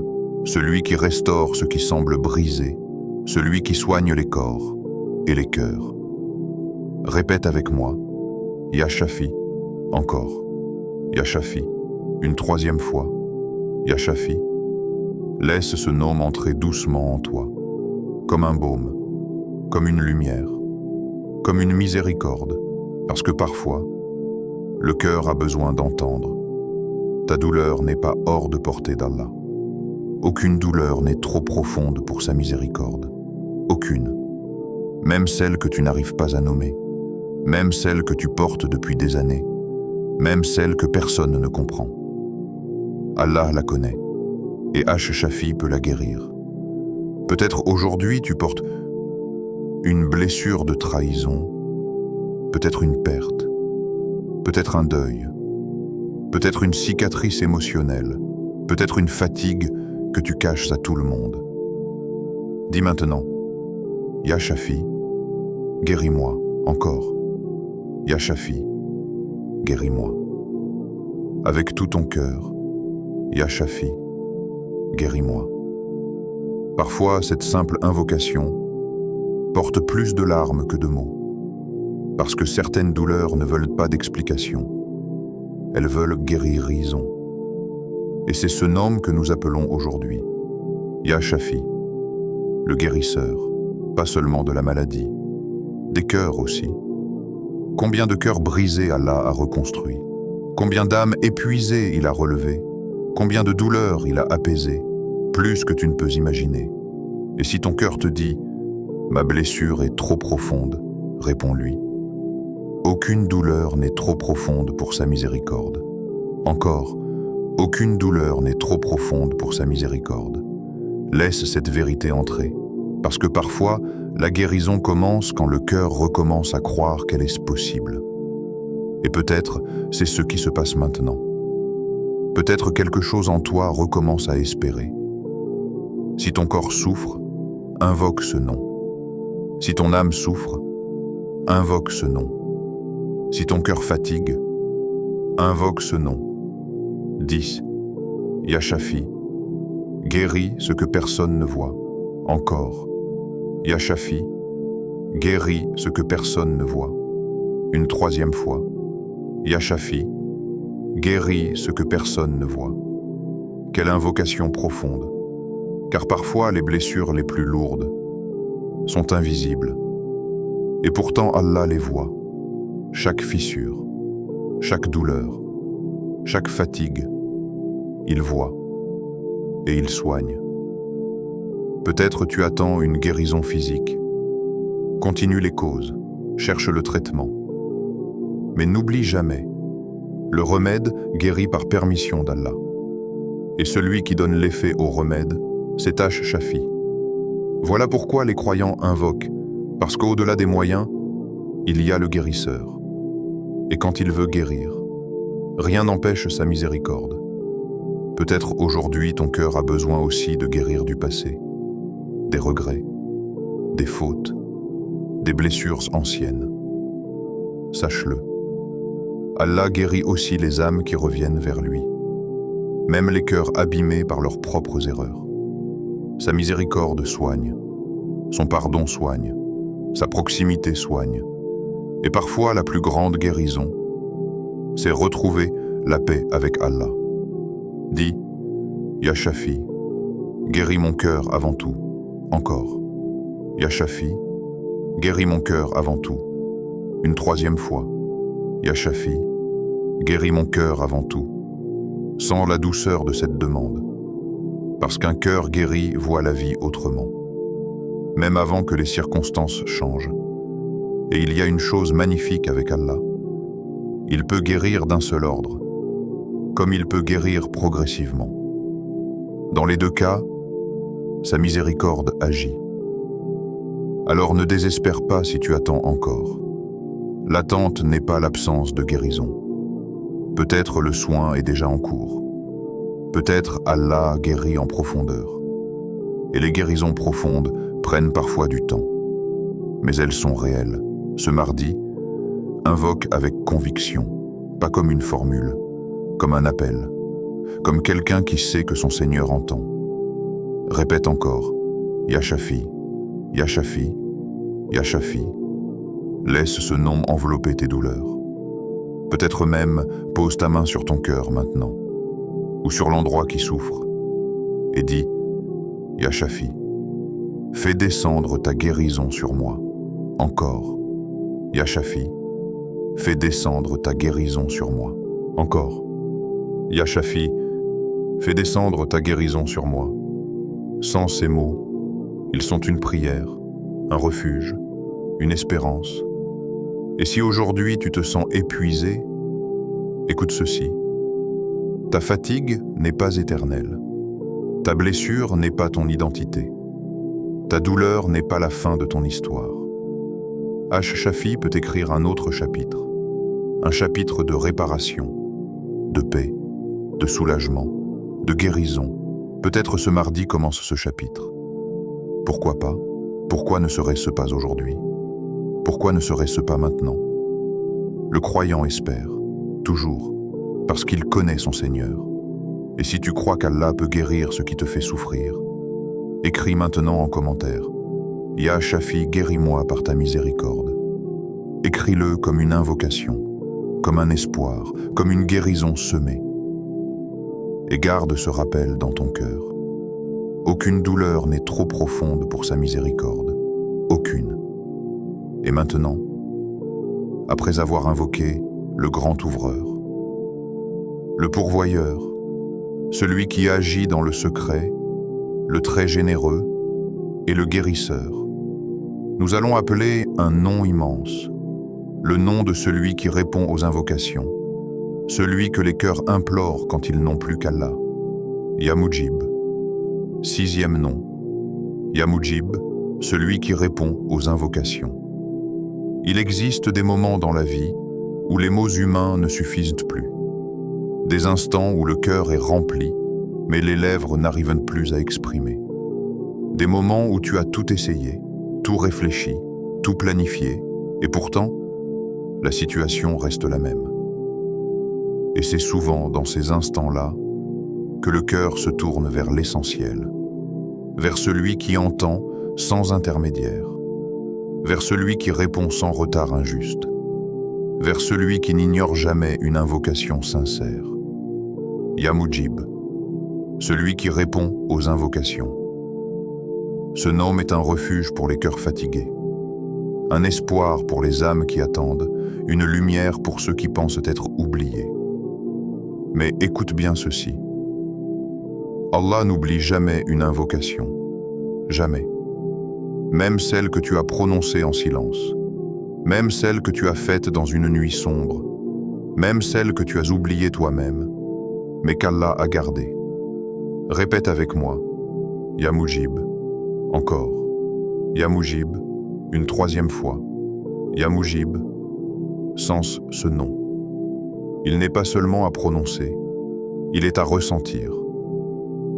Celui qui restaure ce qui semble brisé. Celui qui soigne les corps et les cœurs. Répète avec moi, Ya Shafi, encore, Ya Shafi, une 3e fois, Ya Shafi. Laisse ce nom entrer doucement en toi, comme un baume, comme une lumière, comme une miséricorde, parce que parfois, le cœur a besoin d'entendre. Ta douleur n'est pas hors de portée d'Allah. Aucune douleur n'est trop profonde pour sa miséricorde. Aucune. Même celle que tu n'arrives pas à nommer. Même celle que tu portes depuis des années, même celle que personne ne comprend. Allah la connaît, et Shafi peut la guérir. Peut-être aujourd'hui tu portes une blessure de trahison, peut-être une perte, peut-être un deuil, peut-être une cicatrice émotionnelle, peut-être une fatigue que tu caches à tout le monde. Dis maintenant, Ya Shafi, guéris-moi, encore. Ya Shafi, guéris-moi. Avec tout ton cœur, Ya Shafi, guéris-moi. Parfois, cette simple invocation porte plus de larmes que de mots, parce que certaines douleurs ne veulent pas d'explication. Elles veulent guérison. Et c'est ce nom que nous appelons aujourd'hui, Ya Shafi, le guérisseur, pas seulement de la maladie, des cœurs aussi. Combien de cœurs brisés Allah a reconstruit? Combien d'âmes épuisées il a relevées? Combien de douleurs il a apaisées? Plus que tu ne peux imaginer. Et si ton cœur te dit « Ma blessure est trop profonde », réponds-lui. Aucune douleur n'est trop profonde pour sa miséricorde. Encore, aucune douleur n'est trop profonde pour sa miséricorde. Laisse cette vérité entrer, parce que parfois, la guérison commence quand le cœur recommence à croire qu'elle est possible. Et peut-être c'est ce qui se passe maintenant. Peut-être quelque chose en toi recommence à espérer. Si ton corps souffre, invoque ce nom. Si ton âme souffre, invoque ce nom. Si ton cœur fatigue, invoque ce nom. 10. Ya Shafi, guéris ce que personne ne voit. Encore. Ya Shafi, guéris ce que personne ne voit. Une troisième fois. Ya Shafi, guéris ce que personne ne voit. Quelle invocation profonde, car parfois les blessures les plus lourdes sont invisibles. Et pourtant Allah les voit. Chaque fissure, chaque douleur, chaque fatigue, il voit et il soigne. Peut-être tu attends une guérison physique. Continue les causes, cherche le traitement. Mais n'oublie jamais, le remède guérit par permission d'Allah. Et celui qui donne l'effet au remède, c'est Ash Shafi. Voilà pourquoi les croyants invoquent, parce qu'au-delà des moyens, il y a le guérisseur. Et quand il veut guérir, rien n'empêche sa miséricorde. Peut-être aujourd'hui ton cœur a besoin aussi de guérir du passé, des regrets, des fautes, des blessures anciennes. Sache-le, Allah guérit aussi les âmes qui reviennent vers lui, même les cœurs abîmés par leurs propres erreurs. Sa miséricorde soigne, son pardon soigne, sa proximité soigne. Et parfois la plus grande guérison, c'est retrouver la paix avec Allah. Dis, Ya Shafi, guéris mon cœur avant tout. Encore. Ya Shafi, guéris mon cœur avant tout. Une troisième fois. Ya Shafi, guéris mon cœur avant tout. Sens la douceur de cette demande. Parce qu'un cœur guéri voit la vie autrement. Même avant que les circonstances changent. Et il y a une chose magnifique avec Allah. Il peut guérir d'un seul ordre, comme il peut guérir progressivement. Dans les deux cas, sa miséricorde agit. Alors ne désespère pas si tu attends encore. L'attente n'est pas l'absence de guérison. Peut-être le soin est déjà en cours. Peut-être Allah guérit en profondeur. Et les guérisons profondes prennent parfois du temps. Mais elles sont réelles. Ce mardi, invoque avec conviction, pas comme une formule, comme un appel, comme quelqu'un qui sait que son Seigneur entend. Répète encore, Ya Shafi, Ya Shafi, Ya Shafi. Laisse ce nom envelopper tes douleurs. Peut-être même pose ta main sur ton cœur maintenant, ou sur l'endroit qui souffre, et dis, Ya Shafi, fais descendre ta guérison sur moi. Encore. Ya Shafi, fais descendre ta guérison sur moi. Encore. Ya Shafi, fais descendre ta guérison sur moi. Sans ces mots, ils sont une prière, un refuge, une espérance. Et si aujourd'hui tu te sens épuisé, écoute ceci. Ta fatigue n'est pas éternelle. Ta blessure n'est pas ton identité. Ta douleur n'est pas la fin de ton histoire. Ash Shafi peut écrire un autre chapitre, un chapitre de réparation, de paix, de soulagement, de guérison. Peut-être ce mardi commence ce chapitre. Pourquoi pas? Pourquoi ne serait-ce pas aujourd'hui? Pourquoi ne serait-ce pas maintenant? Le croyant espère, toujours, parce qu'il connaît son Seigneur. Et si tu crois qu'Allah peut guérir ce qui te fait souffrir, écris maintenant en commentaire. Ya Shafi, guéris-moi par ta miséricorde. Écris-le comme une invocation, comme un espoir, comme une guérison semée. Et garde ce rappel dans ton cœur. Aucune douleur n'est trop profonde pour sa miséricorde. Aucune. Et maintenant, après avoir invoqué le grand ouvreur, le pourvoyeur, celui qui agit dans le secret, le très généreux et le guérisseur, nous allons appeler un nom immense, le nom de celui qui répond aux invocations, celui que les cœurs implorent quand ils n'ont plus qu'Allah. Ya Mujib. Sixième nom. Ya Mujib, celui qui répond aux invocations. Il existe des moments dans la vie où les mots humains ne suffisent plus. Des instants où le cœur est rempli, mais les lèvres n'arrivent plus à exprimer. Des moments où tu as tout essayé, tout réfléchi, tout planifié, et pourtant, la situation reste la même. Et c'est souvent dans ces instants-là que le cœur se tourne vers l'essentiel, vers celui qui entend sans intermédiaire, vers celui qui répond sans retard injuste, vers celui qui n'ignore jamais une invocation sincère. Ya Mujib, celui qui répond aux invocations. Ce nom est un refuge pour les cœurs fatigués, un espoir pour les âmes qui attendent, une lumière pour ceux qui pensent être oubliés. Mais écoute bien ceci. Allah n'oublie jamais une invocation, jamais. Même celle que tu as prononcée en silence, même celle que tu as faite dans une nuit sombre, même celle que tu as oubliée toi-même, mais qu'Allah a gardée. Répète avec moi, Ya Mujib, encore, Ya Mujib, une troisième fois, Ya Mujib, sens ce nom. Il n'est pas seulement à prononcer, il est à ressentir,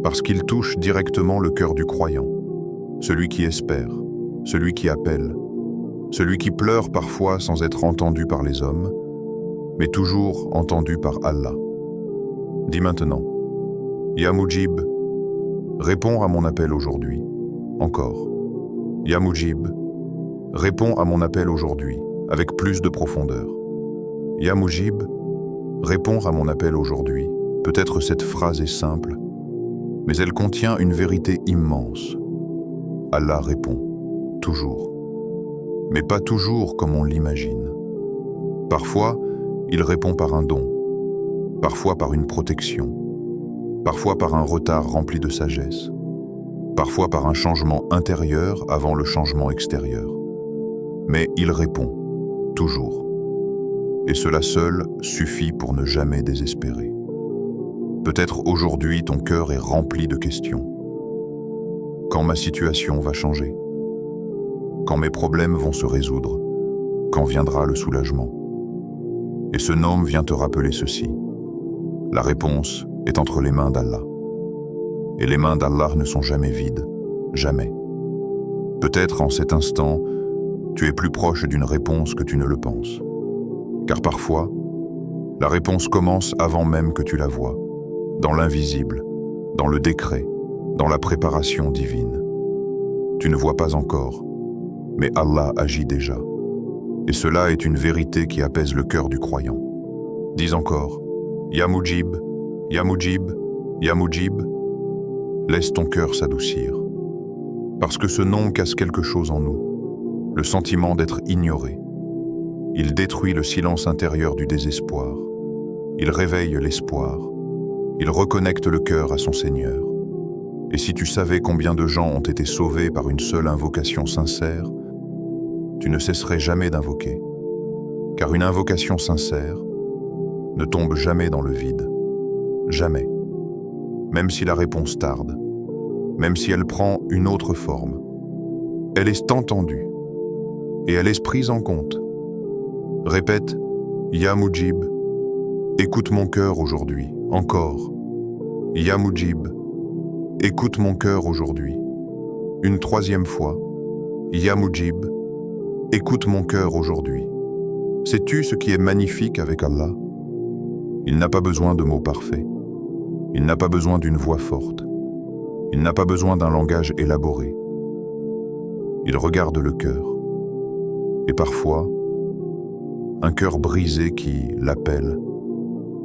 parce qu'il touche directement le cœur du croyant, celui qui espère, celui qui appelle, celui qui pleure parfois sans être entendu par les hommes, mais toujours entendu par Allah. Dis maintenant, Ya Mujib, réponds à mon appel aujourd'hui, encore. Ya Mujib, réponds à mon appel aujourd'hui, avec plus de profondeur. Ya Mujib, réponds à mon appel aujourd'hui. Peut-être cette phrase est simple, mais elle contient une vérité immense. Allah répond, toujours. Mais pas toujours comme on l'imagine. Parfois, il répond par un don, parfois par une protection, parfois par un retard rempli de sagesse, parfois par un changement intérieur avant le changement extérieur. Mais il répond, toujours. Et cela seul suffit pour ne jamais désespérer. Peut-être aujourd'hui ton cœur est rempli de questions. Quand ma situation va changer? Quand mes problèmes vont se résoudre? Quand viendra le soulagement? Et ce nom vient te rappeler ceci. La réponse est entre les mains d'Allah. Et les mains d'Allah ne sont jamais vides, jamais. Peut-être en cet instant, tu es plus proche d'une réponse que tu ne le penses. Car parfois, la réponse commence avant même que tu la vois, dans l'invisible, dans le décret, dans la préparation divine. Tu ne vois pas encore, mais Allah agit déjà. Et cela est une vérité qui apaise le cœur du croyant. Dis encore, Ya Mujib, Ya Mujib, Ya Mujib. Laisse ton cœur s'adoucir. Parce que ce nom casse quelque chose en nous, le sentiment d'être ignoré. Il détruit le silence intérieur du désespoir. Il réveille l'espoir. Il reconnecte le cœur à son Seigneur. Et si tu savais combien de gens ont été sauvés par une seule invocation sincère, tu ne cesserais jamais d'invoquer. Car une invocation sincère ne tombe jamais dans le vide. Jamais. Même si la réponse tarde, même si elle prend une autre forme. Elle est entendue et elle est prise en compte. Répète, Ya Mujib, écoute mon cœur aujourd'hui, encore. Ya Mujib, écoute mon cœur aujourd'hui. Une troisième fois, Ya Mujib, écoute mon cœur aujourd'hui. Sais-tu ce qui est magnifique avec Allah? Il n'a pas besoin de mots parfaits. Il n'a pas besoin d'une voix forte. Il n'a pas besoin d'un langage élaboré. Il regarde le cœur. Et parfois, un cœur brisé qui l'appelle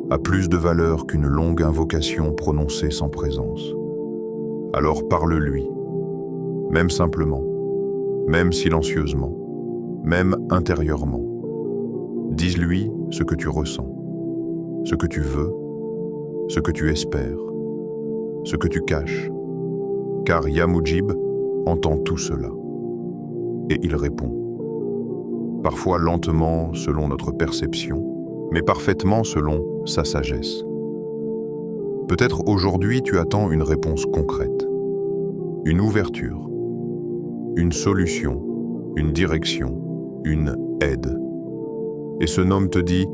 a plus de valeur qu'une longue invocation prononcée sans présence. Alors parle-lui, même simplement, même silencieusement, même intérieurement. Dis-lui ce que tu ressens, ce que tu veux, ce que tu espères, ce que tu caches. Car Ya Mujib entend tout cela. Et il répond. Parfois lentement selon notre perception, mais parfaitement selon sa sagesse. Peut-être aujourd'hui tu attends une réponse concrète, une ouverture, une solution, une direction, une aide.
Et ce nom te dit,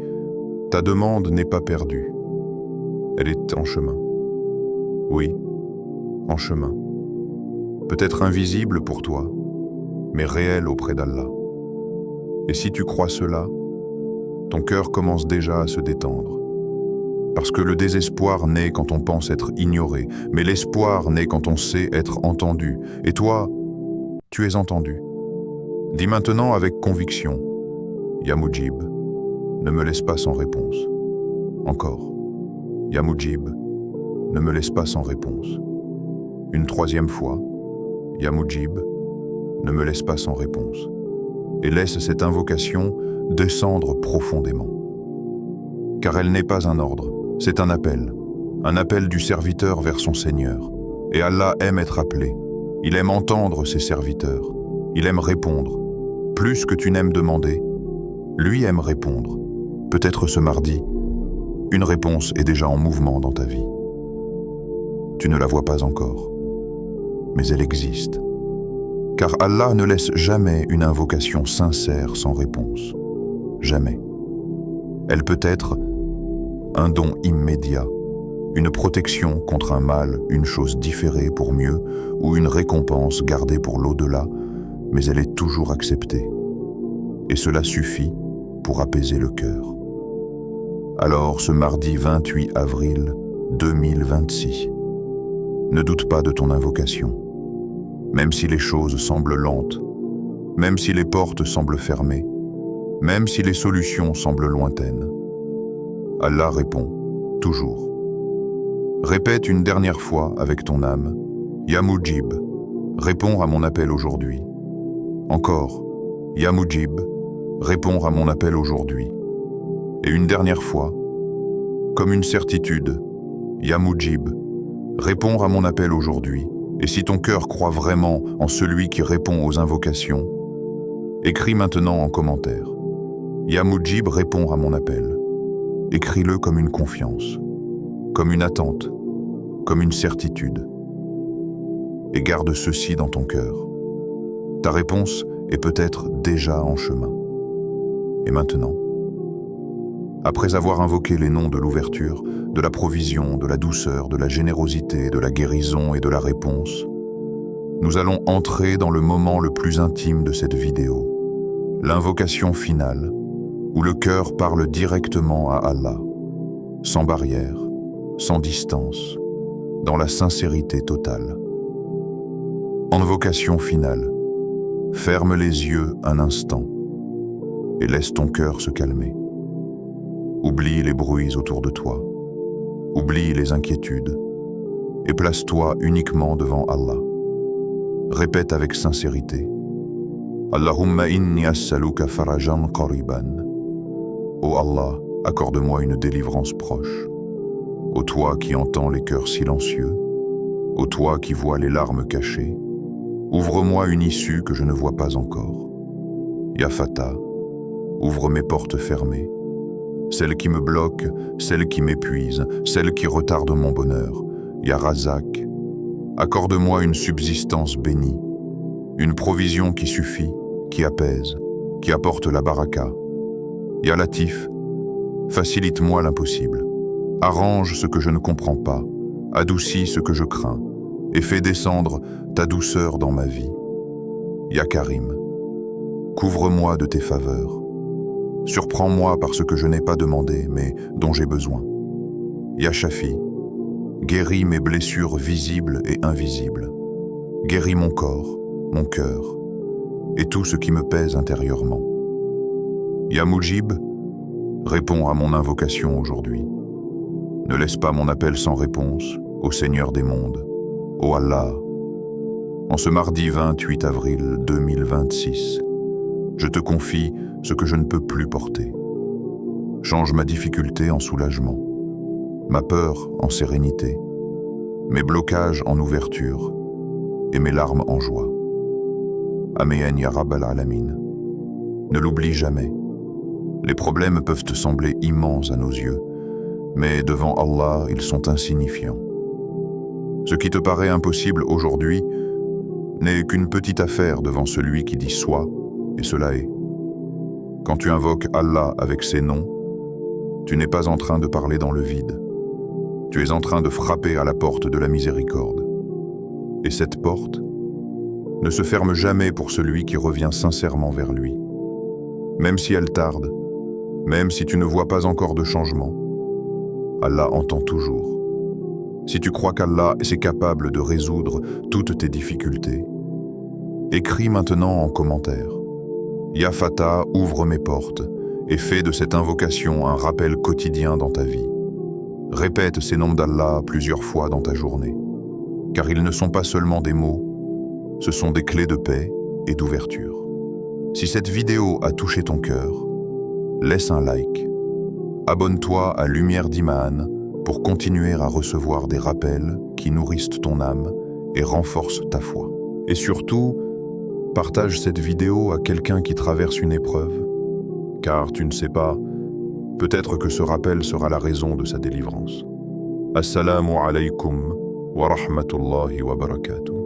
ta demande n'est pas perdue. Elle est en chemin. Oui, en chemin. Peut-être invisible pour toi, mais réelle auprès d'Allah. Et si tu crois cela, ton cœur commence déjà à se détendre. Parce que le désespoir naît quand on pense être ignoré, mais l'espoir naît quand on sait être entendu. Et toi, tu es entendu. Dis maintenant avec conviction, Ya Mujib, ne me laisse pas sans réponse. Encore, Ya Mujib, ne me laisse pas sans réponse. Une troisième fois, Ya Mujib, ne me laisse pas sans réponse. Et laisse cette invocation descendre profondément. Car elle n'est pas un ordre, c'est un appel du serviteur vers son Seigneur. Et Allah aime être appelé, il aime entendre ses serviteurs, il aime répondre. Plus que tu n'aimes demander, lui aime répondre. Peut-être ce mardi, une réponse est déjà en mouvement dans ta vie. Tu ne la vois pas encore, mais elle existe. Car Allah ne laisse jamais une invocation sincère sans réponse. Jamais. Elle peut être un don immédiat, une protection contre un mal, une chose différée pour mieux, ou une récompense gardée pour l'au-delà, mais elle est toujours acceptée. Et cela suffit pour apaiser le cœur. Alors, ce mardi 28 avril 2026, ne doute pas de ton invocation. Même si les choses semblent lentes, même si les portes semblent fermées, même si les solutions semblent lointaines, Allah répond, toujours. Répète une dernière fois avec ton âme, Ya Mujib, réponds à mon appel aujourd'hui. Encore, Ya Mujib, réponds à mon appel aujourd'hui. Et une dernière fois, comme une certitude, Ya Mujib, réponds à mon appel aujourd'hui. Et si ton cœur croit vraiment en celui qui répond aux invocations, écris maintenant en commentaire. Ya Mujib répond à mon appel. Écris-le comme une confiance, comme une attente, comme une certitude. Et garde ceci dans ton cœur. Ta réponse est peut-être déjà en chemin. Et maintenant, après avoir invoqué les noms de l'ouverture, de la provision, de la douceur, de la générosité, de la guérison et de la réponse, nous allons entrer dans le moment le plus intime de cette vidéo, l'invocation finale, où le cœur parle directement à Allah, sans barrière, sans distance, dans la sincérité totale. Invocation finale. Ferme les yeux un instant et laisse ton cœur se calmer. Oublie les bruits autour de toi. Oublie les inquiétudes et place-toi uniquement devant Allah. Répète avec sincérité. Allahumma inni as'aluka farajan qariban. Ô Allah, accorde-moi une délivrance proche. Ô toi qui entends les cœurs silencieux, ô toi qui vois les larmes cachées, ouvre-moi une issue que je ne vois pas encore. Ya Fata, ouvre mes portes fermées, celles qui me bloquent, celles qui m'épuisent, celles qui retardent mon bonheur. Ya Razak, accorde-moi une subsistance bénie, une provision qui suffit, qui apaise, qui apporte la baraka. Ya Latif, facilite-moi l'impossible, arrange ce que je ne comprends pas, adoucis ce que je crains, et fais descendre ta douceur dans ma vie. Ya Karim, couvre-moi de tes faveurs. Surprends-moi par ce que je n'ai pas demandé, mais dont j'ai besoin. Ya Shafi, guéris mes blessures visibles et invisibles. Guéris mon corps, mon cœur, et tout ce qui me pèse intérieurement. Ya Mujib, réponds à mon invocation aujourd'hui. Ne laisse pas mon appel sans réponse, ô Seigneur des mondes, ô Allah. En ce mardi 28 avril 2026, je te confie ce que je ne peux plus porter. Change ma difficulté en soulagement, ma peur en sérénité, mes blocages en ouverture et mes larmes en joie. Amen ya Rabbal Alamin. Ne l'oublie jamais. Les problèmes peuvent te sembler immenses à nos yeux, mais devant Allah, ils sont insignifiants. Ce qui te paraît impossible aujourd'hui n'est qu'une petite affaire devant celui qui dit soit, et cela est.
Quand tu invoques Allah avec ses noms, tu n'es pas en train de parler dans le vide. Tu es en train de frapper à la porte de la miséricorde. Et cette porte ne se ferme jamais pour celui qui revient sincèrement vers lui. Même si elle tarde, même si tu ne vois pas encore de changement, Allah entend toujours. Si tu crois qu'Allah est capable de résoudre toutes tes difficultés, écris maintenant en commentaire. Ya Fatah, ouvre mes portes et fais de cette invocation un rappel quotidien dans ta vie. Répète ces noms d'Allah plusieurs fois dans ta journée, car ils ne sont pas seulement des mots, ce sont des clés de paix et d'ouverture. Si cette vidéo a touché ton cœur, laisse un like. Abonne-toi à Lumière d'Iman pour continuer à recevoir des rappels qui nourrissent ton âme et renforcent ta foi. Et surtout, partage cette vidéo à quelqu'un qui traverse une épreuve, car tu ne sais pas, peut-être que ce rappel sera la raison de sa délivrance. Assalamu alaykum wa rahmatullahi wa barakatuh.